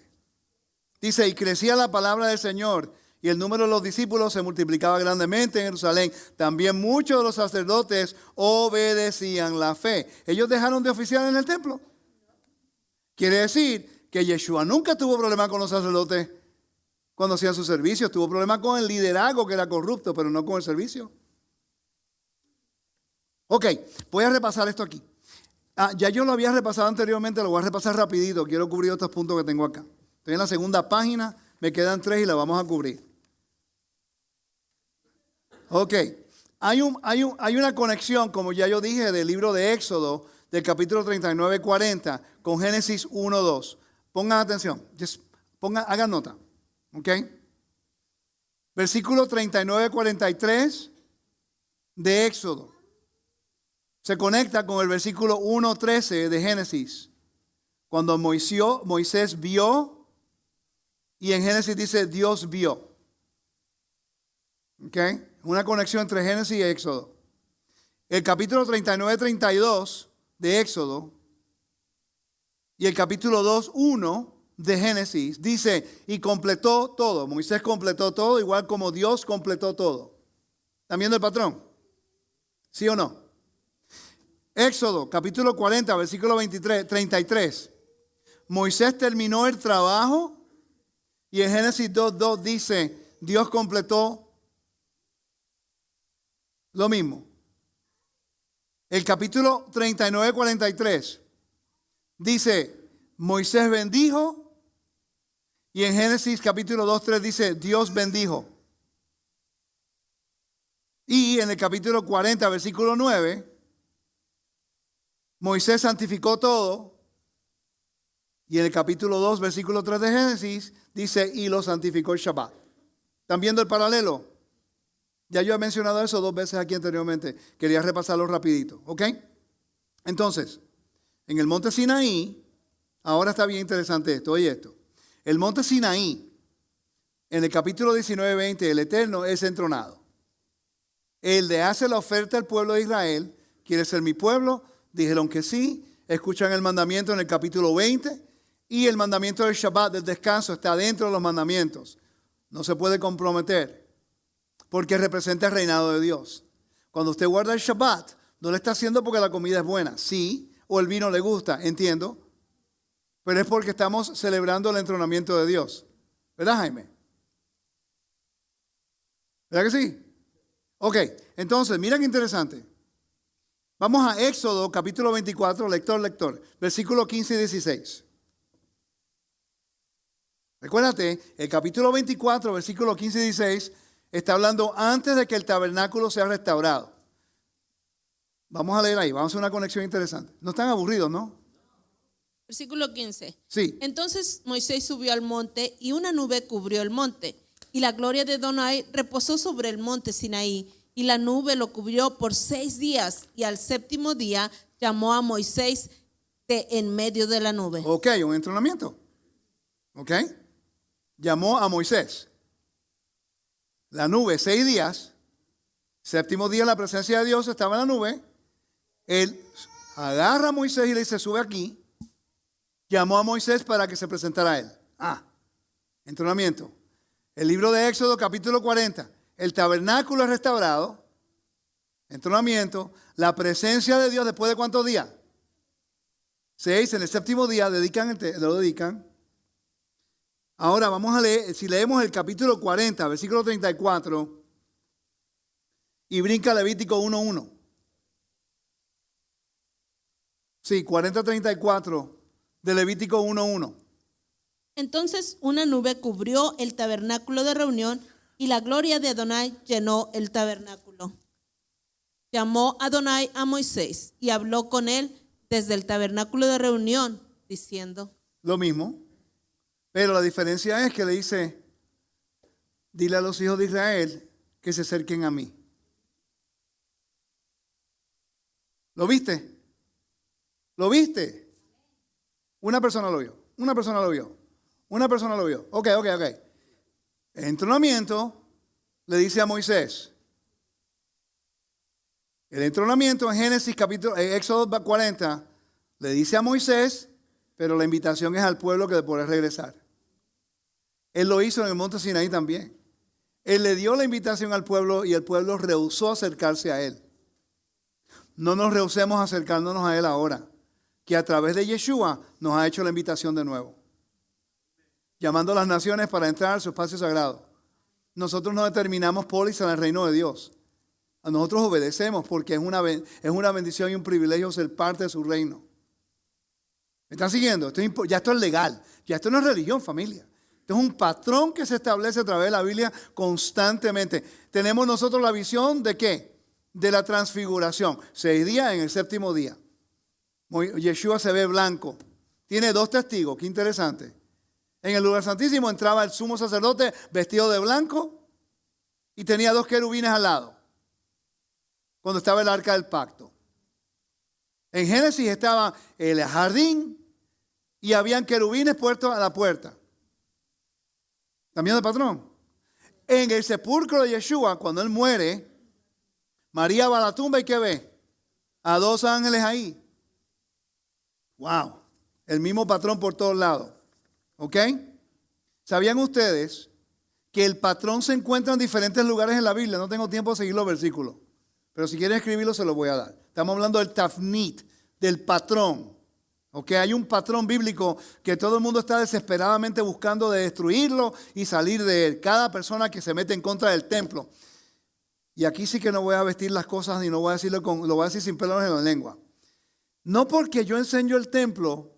Dice, y crecía la palabra del Señor y el número de los discípulos se multiplicaba grandemente en Jerusalén. También muchos de los sacerdotes obedecían la fe. Ellos dejaron de oficiar en el templo. Quiere decir que Yeshua nunca tuvo problema con los sacerdotes cuando hacían su servicio. Tuvo problema con el liderazgo que era corrupto, pero no con el servicio. Ok, voy a repasar esto aquí. Ya yo lo había repasado anteriormente, lo voy a repasar rapidito. Quiero cubrir estos puntos que tengo acá. Estoy en la segunda página, me quedan 3 y la vamos a cubrir. Ok, hay una conexión, como ya yo dije, del libro de Éxodo, del capítulo 39-40, con Génesis 1-2. Pongan atención, hagan nota. ¿Ok? Versículo 39-43 de Éxodo. Se conecta con el versículo 1-13 de Génesis. Cuando Moisés vio, y en Génesis dice Dios vio. ¿Ok? Una conexión entre Génesis y Éxodo. El capítulo 39-32 de Éxodo y el capítulo 2-1 de Génesis dice, y completó todo. Moisés completó todo, igual como Dios completó todo. ¿Están viendo el patrón? ¿Sí o no? Éxodo, capítulo 40, versículo 33. Moisés terminó el trabajo y en Génesis 2:2 dice, Dios completó lo mismo. El capítulo 39-43 dice, Moisés bendijo. Y en Génesis capítulo 2:3 dice, Dios bendijo. Y en el capítulo 40, versículo 9, Moisés santificó todo. Y en el capítulo 2, versículo 3 de Génesis, dice, y lo santificó el Shabbat. ¿Están viendo el paralelo? Ya yo he mencionado eso 2 veces aquí anteriormente. Quería repasarlo rapidito, ¿ok? Entonces, en el monte Sinaí, ahora está bien interesante esto, oye esto. El monte Sinaí, en el capítulo 19-20, el Eterno es entronado. el de hacer la oferta al pueblo de Israel. ¿Quieres ser mi pueblo? Dijeron que sí. Escuchan el mandamiento en el capítulo 20. Y el mandamiento del Shabbat, del descanso, está dentro de los mandamientos. No se puede comprometer porque representa el reinado de Dios. Cuando usted guarda el Shabbat, no lo está haciendo porque la comida es buena. Sí, o el vino le gusta, entiendo. Pero es porque estamos celebrando el entronamiento de Dios. ¿Verdad, Jaime? ¿Verdad que sí? Ok, entonces, mira qué interesante. Vamos a Éxodo, capítulo 24, lector, versículo 15 y 16. Recuérdate, el capítulo 24, versículo 15 y 16, está hablando antes de que el tabernáculo sea restaurado. Vamos a leer ahí, vamos a hacer una conexión interesante. No están aburridos, ¿no? Versículo 15. Sí. Entonces Moisés subió al monte y una nube cubrió el monte. Y la gloria de Adonai reposó sobre el monte Sinaí. Y la nube lo cubrió por 6 días. Y al 7º día llamó a Moisés de en medio de la nube. Ok, un entrenamiento. Ok. Llamó a Moisés. La nube, 6 días. 7º día la presencia de Dios estaba en la nube. Él agarra a Moisés y le dice, sube aquí. Llamó a Moisés para que se presentara a él. Entrenamiento. El libro de Éxodo, capítulo 40. El tabernáculo es restaurado. Entrenamiento. La presencia de Dios después de ¿cuántos días? 6. En el 7º día lo dedican. Ahora vamos a leer, si leemos el capítulo 40, versículo 34, y brinca Levítico 1:1. Sí, 40:34 de Levítico 1:1. Entonces una nube cubrió el tabernáculo de reunión y la gloria de Adonai llenó el tabernáculo. Llamó Adonai a Moisés y habló con él desde el tabernáculo de reunión, diciendo. Lo mismo, pero la diferencia es que le dice, dile a los hijos de Israel que se acerquen a mí. ¿Lo viste? ¿Lo viste? Una persona lo vio. Ok. El entronamiento le dice a Moisés. El entronamiento en Génesis Éxodo 40 le dice a Moisés, pero la invitación es al pueblo que puede regresar. Él lo hizo en el monte Sinaí también. Él le dio la invitación al pueblo y el pueblo rehusó acercarse a él. No nos rehusemos acercándonos a él ahora, que a través de Yeshua nos ha hecho la invitación de nuevo, llamando a las naciones para entrar a su espacio sagrado. Nosotros no determinamos póliza en el reino de Dios. A nosotros obedecemos porque es una bendición y un privilegio ser parte de su reino. ¿Me están siguiendo? Ya esto es legal. Ya esto no es religión, familia. Esto es un patrón que se establece a través de la Biblia constantemente. Tenemos nosotros la visión de ¿qué? De la transfiguración. 6 días en el 7º día. Yeshua se ve blanco. Tiene 2 testigos. Qué interesante. En el lugar santísimo entraba el sumo sacerdote vestido de blanco y tenía 2 querubines al lado cuando estaba el arca del pacto. En Génesis estaba el jardín y habían querubines puestos a la puerta. ¿Cambiando de patrón? En el sepulcro de Yeshua, cuando él muere, María va a la tumba y ¿qué ve? A 2 ángeles ahí. ¡Wow! El mismo patrón por todos lados. ¿Ok? ¿Sabían ustedes que el patrón se encuentra en diferentes lugares en la Biblia? No tengo tiempo de seguir los versículos, pero si quieren escribirlo se los voy a dar. Estamos hablando del tafnit, del patrón. ¿Ok? Hay un patrón bíblico que todo el mundo está desesperadamente buscando de destruirlo y salir de él. Cada persona que se mete en contra del templo. Y aquí sí que no voy a vestir las cosas ni no voy a decirlo lo voy a decir sin pelos en la lengua. No porque yo enseño el templo,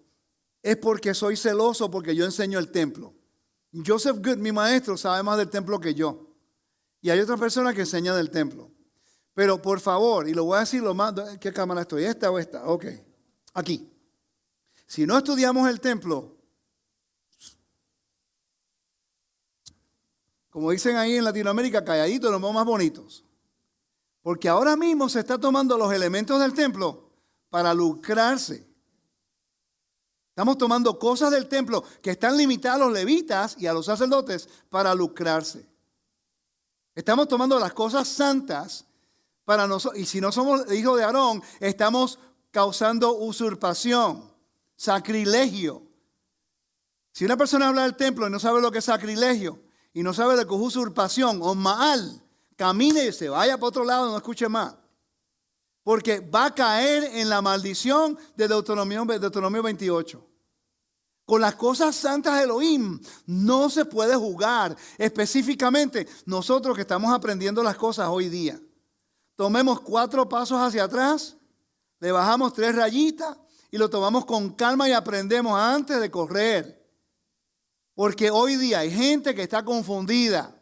es porque soy celoso porque yo enseño el templo. Joseph Good, mi maestro, sabe más del templo que yo. Y hay otras personas que enseñan del templo. Pero por favor, y lo voy a decir lo más, ¿qué cámara estoy? ¿Esta o esta? Ok, aquí. Si no estudiamos el templo, como dicen ahí en Latinoamérica, calladitos los más bonitos. Porque ahora mismo se está tomando los elementos del templo para lucrarse. Estamos tomando cosas del templo que están limitadas a los levitas y a los sacerdotes para lucrarse. Estamos tomando las cosas santas para nosotros. Y si no somos hijos de Aarón, estamos causando usurpación, sacrilegio. Si una persona habla del templo y no sabe lo que es sacrilegio, y no sabe lo que es usurpación o maal, camine y se vaya para otro lado, no escuche más. Porque va a caer en la maldición de Deuteronomio 28. Con las cosas santas de Elohim no se puede jugar. Específicamente nosotros que estamos aprendiendo las cosas hoy día. Tomemos 4 pasos hacia atrás, le bajamos 3 rayitas y lo tomamos con calma y aprendemos antes de correr. Porque hoy día hay gente que está confundida.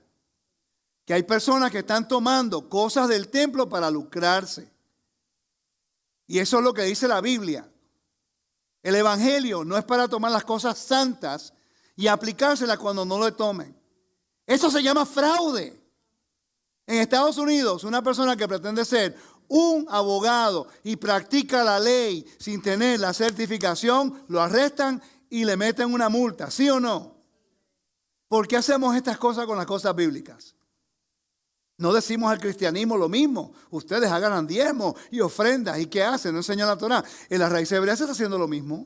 Que hay personas que están tomando cosas del templo para lucrarse. Y eso es lo que dice la Biblia. El evangelio no es para tomar las cosas santas y aplicárselas cuando no lo tomen. Eso se llama fraude. En Estados Unidos, una persona que pretende ser un abogado y practica la ley sin tener la certificación, lo arrestan y le meten una multa, ¿sí o no? ¿Por qué hacemos estas cosas con las cosas bíblicas? No decimos al cristianismo lo mismo. Ustedes hagan diezmos y ofrendas. ¿Y qué hacen? No enseñan la Torá. En la raíz hebrea se está haciendo lo mismo.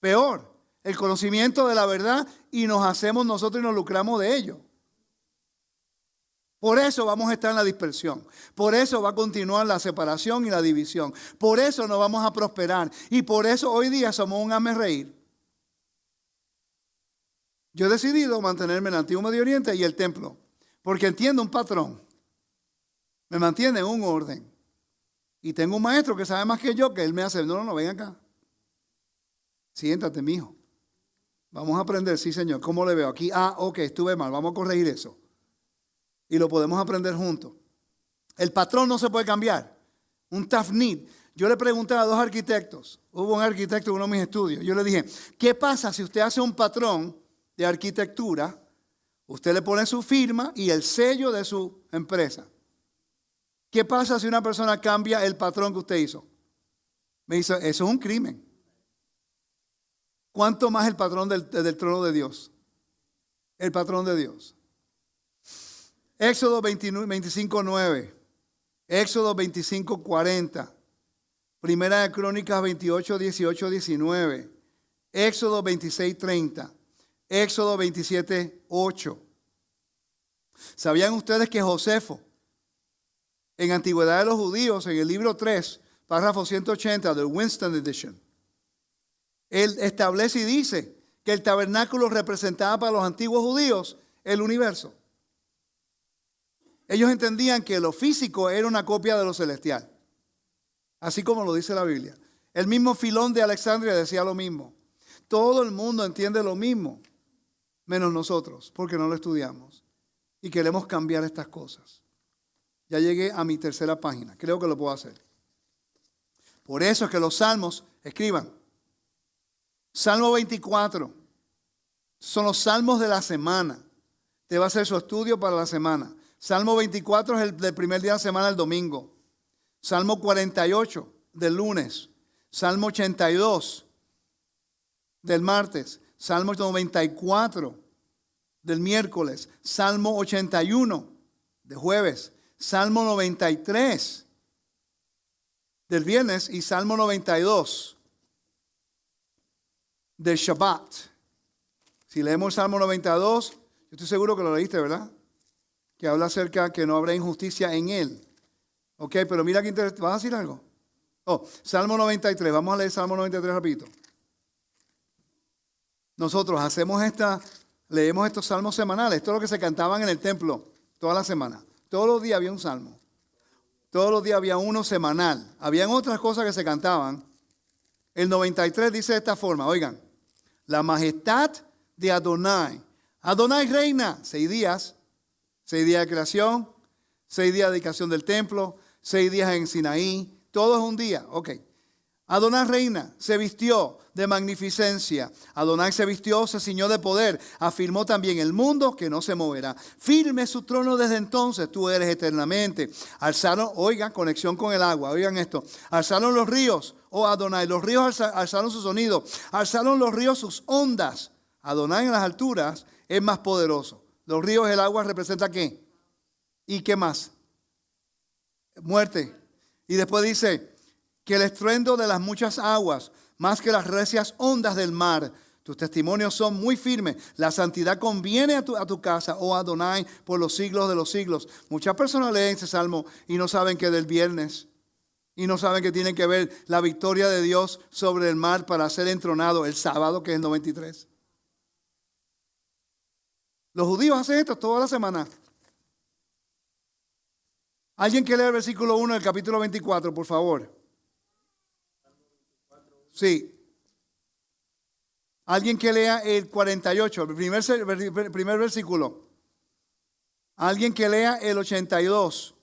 Peor, el conocimiento de la verdad y nos hacemos nosotros y nos lucramos de ello. Por eso vamos a estar en la dispersión. Por eso va a continuar la separación y la división. Por eso no vamos a prosperar. Y por eso hoy día somos un hazme reír. Yo he decidido mantenerme en el Antiguo Medio Oriente y el templo. Porque entiendo un patrón. Me mantiene en un orden. Y tengo un maestro que sabe más que yo, que él me hace, no, ven acá. Siéntate, mijo. Vamos a aprender, sí, señor. ¿Cómo le veo? Aquí, ok, estuve mal, vamos a corregir eso. Y lo podemos aprender juntos. El patrón no se puede cambiar. Un tafnid. Yo le pregunté a 2 arquitectos. Hubo un arquitecto en uno de mis estudios. Yo le dije, ¿qué pasa si usted hace un patrón de arquitectura? Usted le pone su firma y el sello de su empresa. ¿Qué pasa si una persona cambia el patrón que usted hizo? Me dice, eso es un crimen. ¿Cuánto más el patrón del trono de Dios? El patrón de Dios. Éxodo 25:9. Éxodo 25:40. Primera de Crónicas 28, 18, 19. Éxodo 26:30. Éxodo 27:8. ¿Sabían ustedes que Josefo, en Antigüedad de los Judíos, en el libro 3, párrafo 180 del Winston Edition, él establece y dice que el tabernáculo representaba para los antiguos judíos el universo? Ellos entendían que lo físico era una copia de lo celestial, así como lo dice la Biblia. El mismo Filón de Alejandría decía lo mismo. Todo el mundo entiende lo mismo, menos nosotros, porque no lo estudiamos y queremos cambiar estas cosas. Ya llegué a mi 3ª página, creo que lo puedo hacer. Por eso es que los salmos, escriban, Salmo 24, son los salmos de la semana. Te va a hacer su estudio para la semana. Salmo 24 es el del primer día de la semana, el domingo. Salmo 48 del lunes. Salmo 82 del martes. Salmo 94 del miércoles. Salmo 81 de jueves. Salmo 93 del viernes y Salmo 92 del Shabbat. Si leemos el Salmo 92, yo estoy seguro que lo leíste, ¿verdad? Que habla acerca que no habrá injusticia en él. Ok, pero mira que interesante. ¿Vas a decir algo? Salmo 93. Vamos a leer Salmo 93 rapidito. Nosotros leemos estos salmos semanales. Esto es lo que se cantaban en el templo toda la semana. Todos los días había un salmo. Todos los días había uno semanal. Habían otras cosas que se cantaban. El 93 dice de esta forma, oigan, la majestad de Adonai. Adonai reina, 6 días. 6 días de creación, 6 días de dedicación del templo, 6 días en Sinaí. Todo es un día, ok. Adonai reina, se vistió de magnificencia. Adonai se vistió, se ciñó de poder. Afirmó también el mundo que no se moverá. Firme su trono desde entonces, tú eres eternamente. Alzaron, oigan, conexión con el agua, oigan esto. Alzaron los ríos, oh Adonai, los ríos alzaron su sonido. Alzaron los ríos sus ondas. Adonai en las alturas es más poderoso. Los ríos, el agua representa ¿qué? ¿Y qué más? Muerte. Y después dice que el estruendo de las muchas aguas, más que las recias ondas del mar. Tus testimonios son muy firmes. La santidad conviene a tu casa, oh Adonai, por los siglos de los siglos. Muchas personas leen ese salmo y no saben que es del viernes. Y no saben que tiene que ver la victoria de Dios sobre el mar para ser entronado el sábado, que es el 93. Los judíos hacen esto toda la semana. Alguien que lea el versículo 1 del capítulo 24, por favor. Sí. Alguien que lea el 48, el primer versículo. Alguien que lea el 82.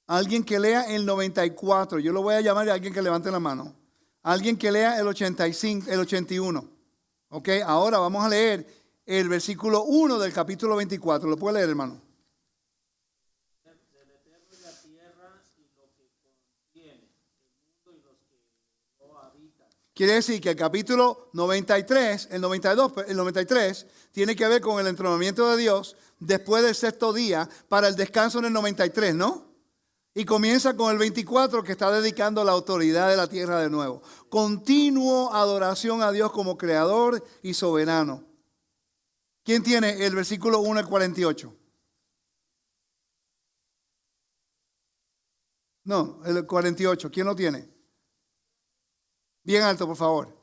Alguien que lea el 94. Yo lo voy a llamar a alguien que levante la mano. Alguien que lea el 85, el 81. Ok, ahora vamos a leer el versículo 1 del capítulo 24. ¿Lo puede leer, hermano? Del eterno y la tierra y lo que contiene, el mundo y los que lo habitan. Quiere decir que el capítulo 93, el 92, el 93, tiene que ver con el entronamiento de Dios después del sexto día para el descanso en el 93, ¿no? Y comienza con el 24 que está dedicando la autoridad de la tierra de nuevo. Continuo adoración a Dios como creador y soberano. ¿Quién tiene el versículo 1 al 48? No, el 48. ¿Quién lo tiene? Bien alto, por favor.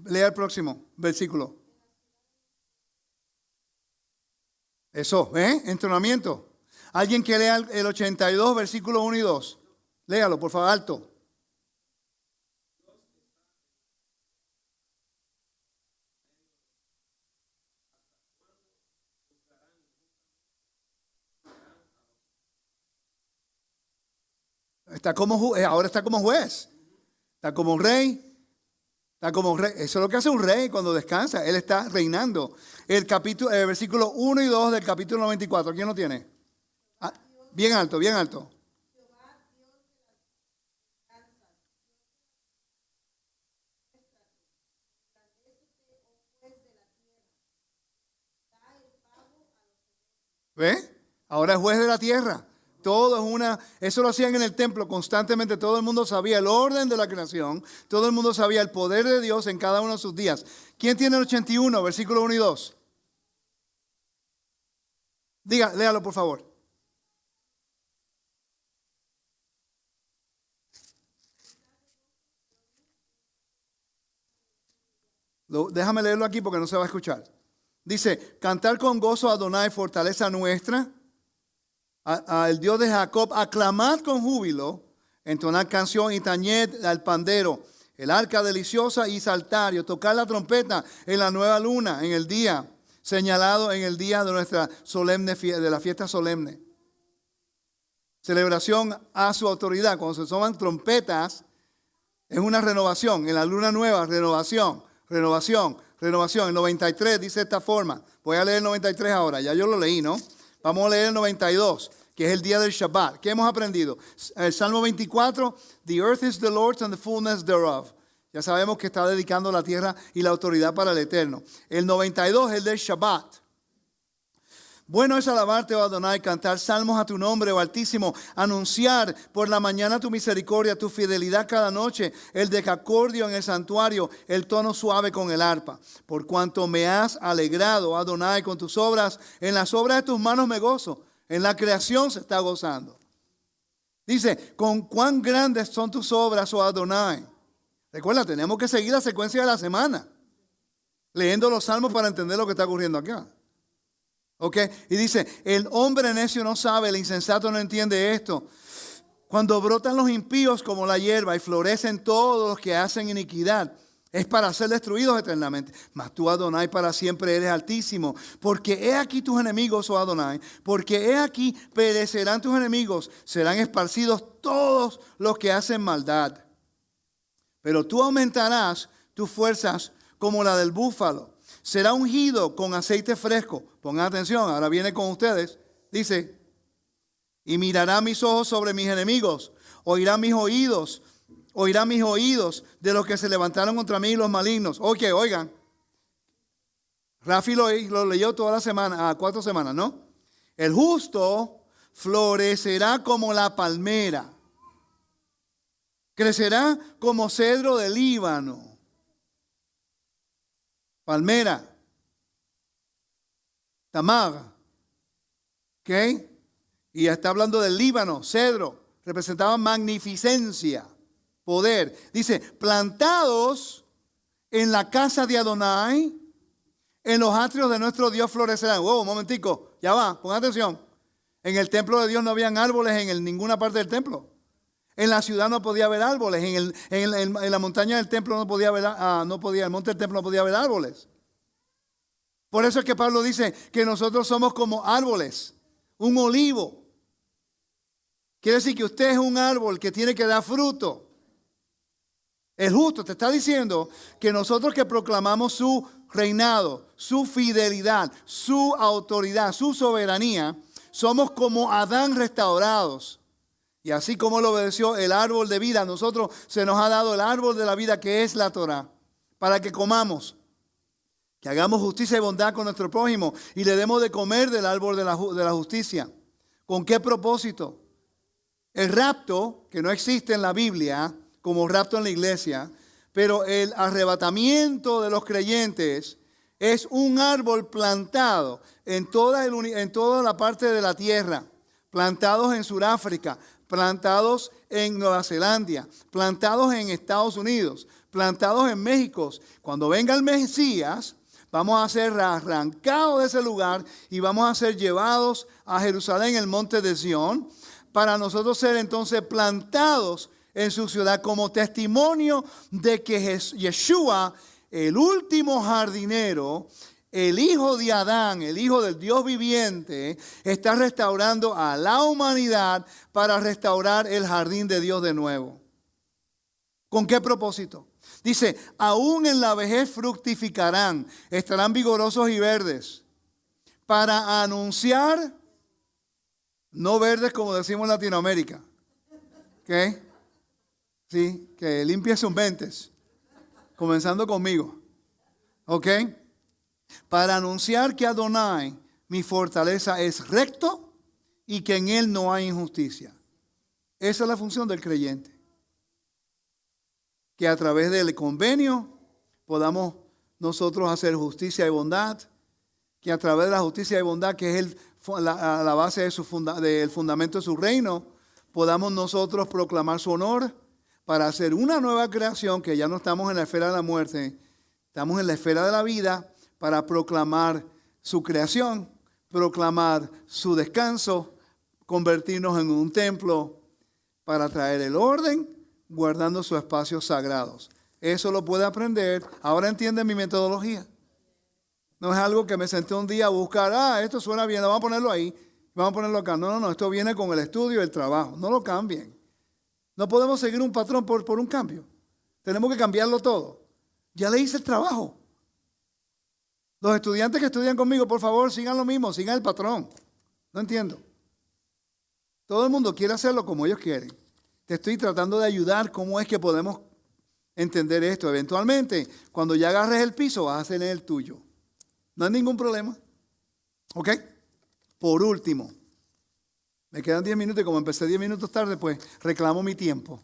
Lea el próximo versículo. Eso, entrenamiento. Alguien que lea el 82, versículo 1 y 2. Léalo, por favor, alto. Ahora está como juez. Está como rey. Está como rey. Eso es lo que hace un rey cuando descansa. Él está reinando. El versículo 1 y 2 del capítulo 94. ¿Quién lo tiene? Ah, bien alto, bien alto. ¿Ve? Ahora es juez de la tierra. Todo es eso lo hacían en el templo constantemente. Todo el mundo sabía el orden de la creación. Todo el mundo sabía el poder de Dios en cada uno de sus días. ¿Quién tiene el 81, versículo 1 y 2? Léalo por favor. Déjame leerlo aquí porque no se va a escuchar. Dice, cantar con gozo a Adonai, fortaleza nuestra. Al Dios de Jacob, aclamad con júbilo, entonad canción y tañed al pandero, el arca deliciosa y saltario, tocar la trompeta en la nueva luna, en el día señalado, en el día de nuestra solemne de la fiesta solemne. Celebración a su autoridad. Cuando se toman trompetas, es una renovación. En la luna nueva, renovación. El 93 dice de esta forma. Voy a leer el 93 ahora, ya yo lo leí, ¿no? Vamos a leer el 92, que es el día del Shabbat. ¿Qué hemos aprendido? El Salmo 24, the earth is the Lord's and the fullness thereof. Ya sabemos que está dedicando la tierra y la autoridad para el Eterno. El 92 es el del Shabbat. Bueno es alabarte, oh Adonai, cantar salmos a tu nombre, oh Altísimo, anunciar por la mañana tu misericordia, tu fidelidad cada noche, el decacordio en el santuario, el tono suave con el arpa. Por cuanto me has alegrado, Adonai, con tus obras, en las obras de tus manos me gozo, en la creación se está gozando. Dice, con cuán grandes son tus obras, oh Adonai. Recuerda, tenemos que seguir la secuencia de la semana, leyendo los salmos para entender lo que está ocurriendo acá. ¿Ok? Y dice, el hombre necio no sabe, el insensato no entiende esto. Cuando brotan los impíos como la hierba y florecen todos los que hacen iniquidad, es para ser destruidos eternamente. Mas tú, Adonai, para siempre eres altísimo. Porque he aquí tus enemigos, oh Adonai. Porque he aquí perecerán tus enemigos. Serán esparcidos todos los que hacen maldad. Pero tú aumentarás tus fuerzas como la del búfalo. Será ungido con aceite fresco. Pongan atención, ahora viene con ustedes. Dice, y mirará mis ojos sobre mis enemigos. Oirán mis oídos de los que se levantaron contra mí, los malignos. Ok, oigan. Rafi lo leyó toda la semana, 4 semanas, ¿no? El justo florecerá como la palmera. Crecerá como cedro del Líbano. Palmera. Tamar. ¿Ok? Y ya está hablando del Líbano, cedro. Representaba magnificencia, poder. Dice, plantados en la casa de Adonai, en los atrios de nuestro Dios florecerán. Wow, un momentico, ya va, pongan atención. En el templo de Dios no habían árboles en ninguna parte del templo. En la ciudad no podía haber árboles. En la montaña del templo no podía haber, el monte del templo no podía haber árboles. Por eso es que Pablo dice que nosotros somos como árboles, un olivo. Quiere decir que usted es un árbol que tiene que dar fruto. El justo te está diciendo que nosotros que proclamamos su reinado, su fidelidad, su autoridad, su soberanía, somos como Adán restaurados. Y así como lo obedeció el árbol de vida, a nosotros se nos ha dado el árbol de la vida que es la Torá, para que comamos, que hagamos justicia y bondad con nuestro prójimo y le demos de comer del árbol de la justicia. ¿Con qué propósito? El rapto, que no existe en la Biblia como rapto en la iglesia, pero el arrebatamiento de los creyentes es un árbol plantado en toda la parte de la tierra, plantados en Sudáfrica, plantados en Nueva Zelanda, plantados en Estados Unidos, plantados en México. Cuando venga el Mesías, vamos a ser arrancados de ese lugar y vamos a ser llevados a Jerusalén, el monte de Sión, para nosotros ser entonces plantados en su ciudad como testimonio de que Yeshua, el último jardinero, el hijo de Adán, el hijo del Dios viviente, está restaurando a la humanidad para restaurar el jardín de Dios de nuevo. ¿Con qué propósito? Dice, aún en la vejez fructificarán, estarán vigorosos y verdes, para anunciar, no verdes como decimos en Latinoamérica, ¿ok? Sí, que limpie sus mentes, comenzando conmigo, ¿ok? Para anunciar que Adonai, mi fortaleza, es recto y que en él no hay injusticia. Esa es la función del creyente. Que a través del convenio podamos nosotros hacer justicia y bondad. Que a través de la justicia y bondad, que es la base del fundamento de su reino, podamos nosotros proclamar su honor para hacer una nueva creación, que ya no estamos en la esfera de la muerte, estamos en la esfera de la vida, para proclamar su creación, proclamar su descanso, convertirnos en un templo para traer el orden, guardando sus espacios sagrados. Eso lo puede aprender. Ahora entiende mi metodología. No es algo que me senté un día a buscar, esto suena bien, vamos a ponerlo ahí, vamos a ponerlo acá. No, esto viene con el estudio y el trabajo. No lo cambien. No podemos seguir un patrón por un cambio. Tenemos que cambiarlo todo. Ya le hice el trabajo. Los estudiantes que estudian conmigo, por favor, sigan lo mismo, sigan el patrón. No entiendo. Todo el mundo quiere hacerlo como ellos quieren. Te estoy tratando de ayudar cómo es que podemos entender esto. Eventualmente, cuando ya agarres el piso, vas a hacer el tuyo. No hay ningún problema. ¿Ok? Por último, me quedan 10 minutos y como empecé 10 minutos tarde, pues reclamo mi tiempo.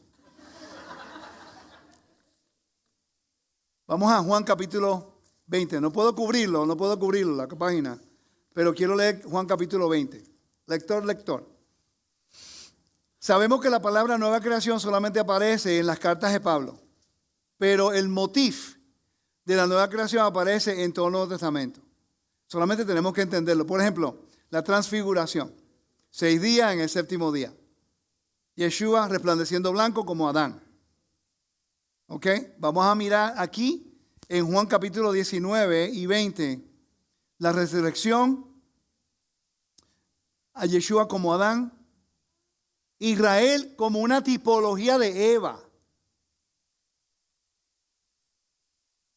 Vamos a Juan capítulo 20. No puedo cubrirlo, la página, pero quiero leer Juan capítulo 20. Lector. Sabemos que la palabra nueva creación solamente aparece en las cartas de Pablo, pero el motif de la nueva creación aparece en todo el Nuevo Testamento. Solamente tenemos que entenderlo. Por ejemplo, la transfiguración. 6 días en el 7º día. Yeshua resplandeciendo blanco como Adán. ¿Ok? Vamos a mirar aquí en Juan capítulo 19 y 20, la resurrección, a Yeshua como Adán, Israel como una tipología de Eva.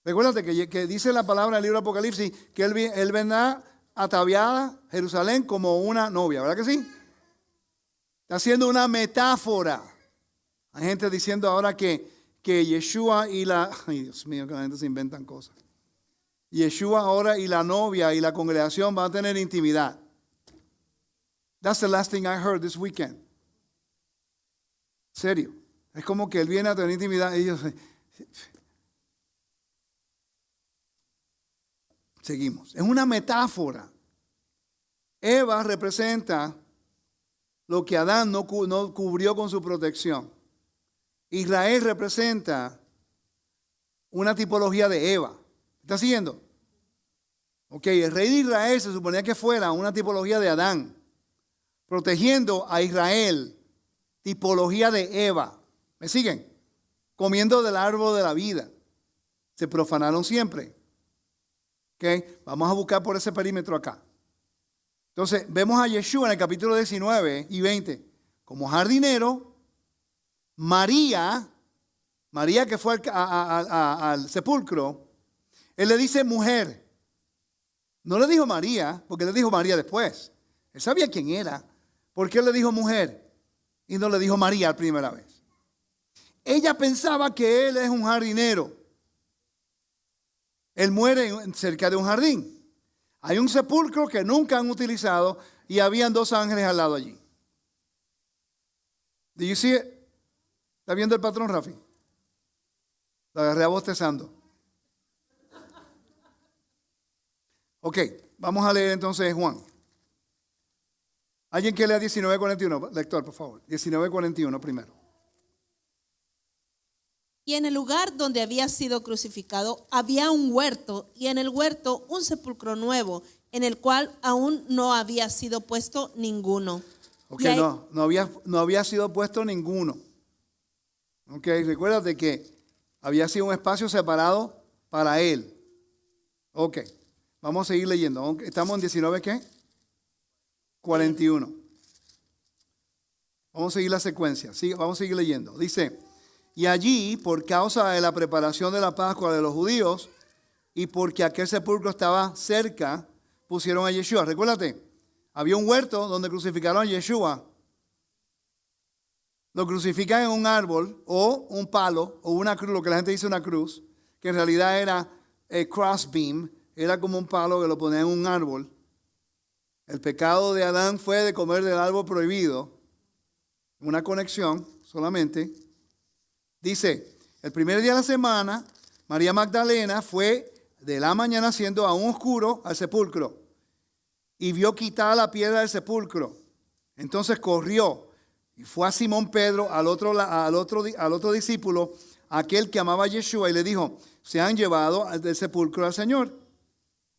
Recuérdate que dice la palabra en el libro de Apocalipsis que él vendrá ataviada Jerusalén como una novia, ¿verdad que sí? Está haciendo una metáfora. Hay gente diciendo ahora que Yeshua y ay Dios mío, que la gente se inventan cosas. Yeshua ahora y la novia y la congregación van a tener intimidad. That's the last thing I heard this weekend. Serio. Es como que él viene a tener intimidad y ellos... Seguimos. Es una metáfora. Eva representa lo que Adán no cubrió con su protección. Israel representa una tipología de Eva. ¿Está siguiendo? Ok, el rey de Israel se suponía que fuera una tipología de Adán, protegiendo a Israel, tipología de Eva. ¿Me siguen? Comiendo del árbol de la vida. Se profanaron siempre. Ok, vamos a buscar por ese perímetro acá. Entonces, vemos a Yeshua en el capítulo 19 y 20 como jardinero. María que fue al sepulcro, él le dice mujer. No le dijo María, porque le dijo María después. Él sabía quién era. ¿Por qué le dijo mujer? Y no le dijo María la primera vez. Ella pensaba que él es un jardinero. Él muere cerca de un jardín. Hay un sepulcro que nunca han utilizado y habían 2 ángeles al lado allí. Do you see it? ¿Está viendo el patrón, Rafi? Lo agarré a bostezando. Ok, vamos a leer entonces Juan. ¿Alguien que lea 19:41? Lector, por favor. 19:41 primero. Y en el lugar donde había sido crucificado había un huerto, y en el huerto un sepulcro nuevo, en el cual aún no había sido puesto ninguno. Ok, ahí, no había sido puesto ninguno. Ok, recuérdate que había sido un espacio separado para él. Ok, vamos a seguir leyendo. Estamos en 19, ¿qué? 41. Vamos a seguir la secuencia. Vamos a seguir leyendo. Dice... Y allí, por causa de la preparación de la Pascua de los judíos y porque aquel sepulcro estaba cerca, pusieron a Yeshua. Recuérdate, había un huerto donde crucificaron a Yeshua. Lo crucifican en un árbol o un palo o una cruz, lo que la gente dice una cruz, que en realidad era crossbeam, era como un palo que lo ponían en un árbol. El pecado de Adán fue de comer del árbol prohibido. Una conexión solamente. Dice, el primer día de la semana, María Magdalena fue de la mañana siendo aún oscuro al sepulcro y vio quitada la piedra del sepulcro. Entonces corrió y fue a Simón Pedro, al otro discípulo, aquel que amaba a Yeshua, y le dijo, se han llevado del sepulcro al Señor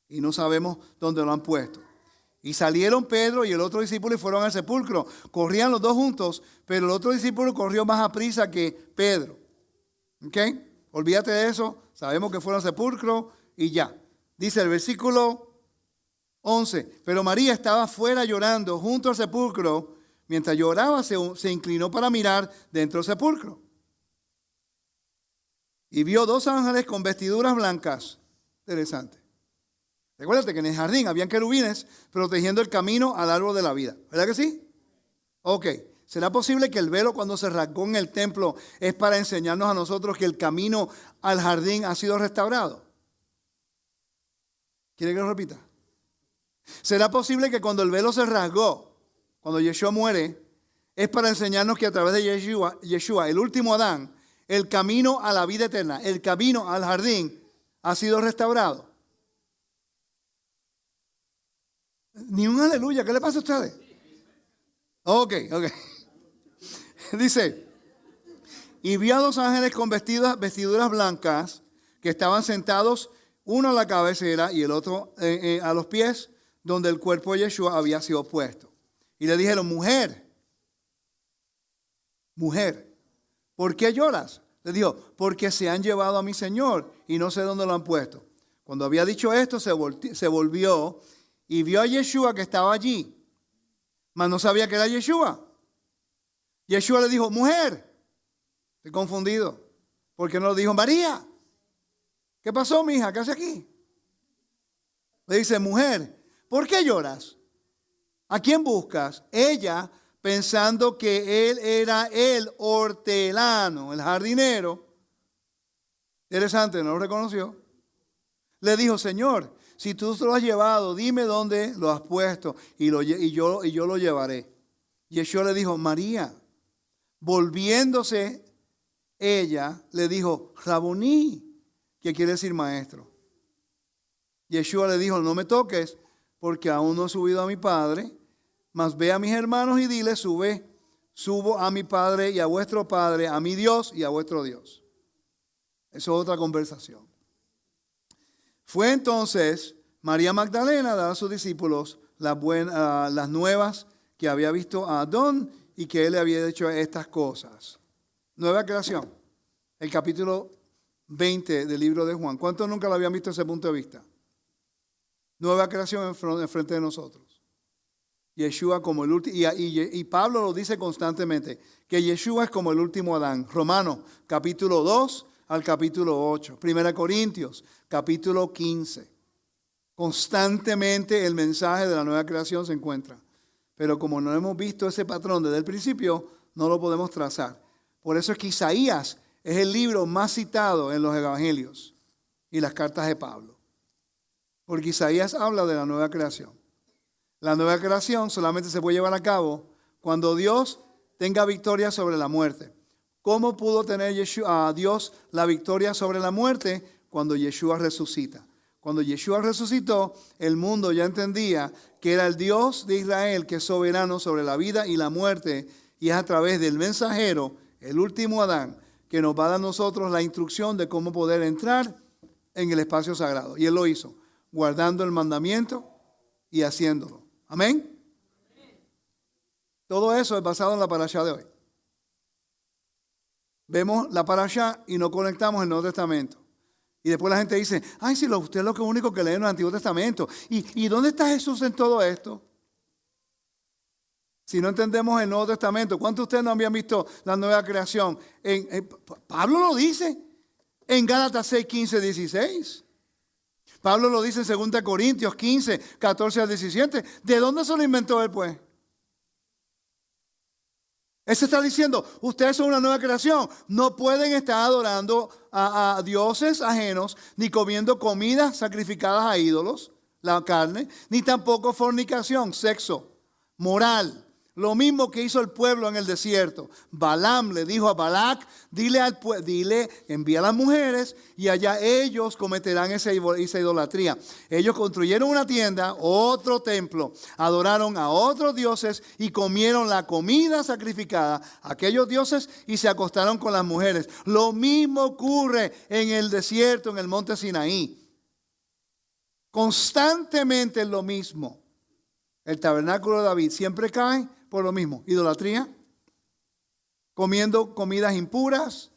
y no sabemos dónde lo han puesto. Y salieron Pedro y el otro discípulo y fueron al sepulcro. Corrían los dos juntos, pero el otro discípulo corrió más aprisa que Pedro. ¿Ok? Olvídate de eso. Sabemos que fueron al sepulcro y ya. Dice el versículo 11. Pero María estaba afuera llorando junto al sepulcro. Mientras lloraba se inclinó para mirar dentro del sepulcro. Y vio 2 ángeles con vestiduras blancas. Interesante. Recuérdate que en el jardín habían querubines protegiendo el camino al árbol de la vida. ¿Verdad que sí? Ok. ¿Será posible que el velo cuando se rasgó en el templo es para enseñarnos a nosotros que el camino al jardín ha sido restaurado? ¿Quiere que lo repita? ¿Será posible que cuando el velo se rasgó, cuando Yeshua muere, es para enseñarnos que a través de Yeshua, el último Adán, el camino a la vida eterna, el camino al jardín ha sido restaurado? Ni un aleluya. ¿Qué le pasa a ustedes? Ok. Dice, y vio a 2 ángeles con vestiduras blancas que estaban sentados, uno a la cabecera y el otro a los pies, donde el cuerpo de Yeshua había sido puesto. Y le dijeron, mujer, ¿por qué lloras? Le dijo, porque se han llevado a mi Señor y no sé dónde lo han puesto. Cuando había dicho esto, se volvió y vio a Yeshua que estaba allí, mas no sabía que era Yeshua. Yeshua le dijo, mujer, estoy confundido. ¿Por qué no le dijo María? ¿Qué pasó, mija? ¿Qué hace aquí? Le dice, mujer, ¿por qué lloras? ¿A quién buscas? Ella, pensando que él era el hortelano, el jardinero. Interesante, no lo reconoció. Le dijo, Señor, si tú lo has llevado, dime dónde lo has puesto y yo lo llevaré. Yeshua le dijo, María. Volviéndose ella, le dijo, Raboní, que quiere decir maestro. Yeshua le dijo, no me toques, porque aún no he subido a mi Padre, mas ve a mis hermanos y dile, subo a mi Padre y a vuestro Padre, a mi Dios y a vuestro Dios. Eso es otra conversación. Fue entonces María Magdalena a dar a sus discípulos las nuevas que había visto a Adón y que él le había hecho estas cosas. Nueva creación, el capítulo 20 del libro de Juan. ¿Cuántos nunca lo habían visto desde ese punto de vista? Nueva creación en frente de nosotros. Yeshua como el último, y Pablo lo dice constantemente, que Yeshua es como el último Adán. Romanos, capítulo 2 al capítulo 8. 1 Corintios, capítulo 15. Constantemente el mensaje de la nueva creación se encuentra. Pero como no hemos visto ese patrón desde el principio, no lo podemos trazar. Por eso es que Isaías es el libro más citado en los evangelios y las cartas de Pablo. Porque Isaías habla de la nueva creación. La nueva creación solamente se puede llevar a cabo cuando Dios tenga victoria sobre la muerte. ¿Cómo pudo tener Dios la victoria sobre la muerte? Cuando Yeshua resucita. Cuando Yeshua resucitó, el mundo ya entendía que era el Dios de Israel que es soberano sobre la vida y la muerte, y es a través del mensajero, el último Adán, que nos va a dar a nosotros la instrucción de cómo poder entrar en el espacio sagrado. Y él lo hizo, guardando el mandamiento y haciéndolo. Amén. Todo eso es basado en la parashá de hoy. Vemos la parashá y no conectamos el Nuevo Testamento. Y después la gente dice, ay, si usted es lo único que lee en el Antiguo Testamento. ¿Y dónde está Jesús en todo esto? Si no entendemos el Nuevo Testamento, ¿cuántos de ustedes no habían visto la nueva creación? Pablo lo dice en Gálatas 6, 15, 16. Pablo lo dice en 2 Corintios 15, 14 al 17. ¿De dónde se lo inventó él, pues? Él se está diciendo, ustedes son una nueva creación. No pueden estar adorando a dioses ajenos, ni comiendo comidas sacrificadas a ídolos, la carne, ni tampoco fornicación, sexo, moral. Lo mismo que hizo el pueblo en el desierto. Balaam le dijo a Balac, dile, envía a las mujeres y allá ellos cometerán esa idolatría. Ellos construyeron una tienda, otro templo, adoraron a otros dioses y comieron la comida sacrificada a aquellos dioses y se acostaron con las mujeres. Lo mismo ocurre en el desierto, en el monte Sinaí. Constantemente es lo mismo. El tabernáculo de David siempre cae por lo mismo, idolatría, comiendo comidas impuras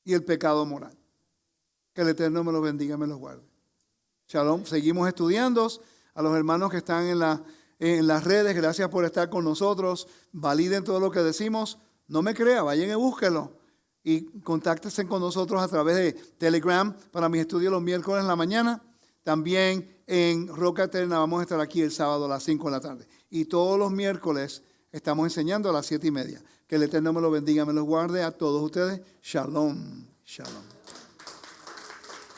y el pecado moral. Que el Eterno me los bendiga y me los guarde. Shalom, seguimos estudiando. A los hermanos que están en las redes, gracias por estar con nosotros. Validen todo lo que decimos. No me crea, vayan y búsquenlo. Y contáctense con nosotros a través de Telegram para mis estudios los miércoles en la mañana. También en Roca Eterna vamos a estar aquí el sábado a las 5 de la tarde. Y todos los miércoles estamos enseñando a las 7:30. Que el Eterno me lo bendiga, me los guarde a todos ustedes. Shalom, shalom.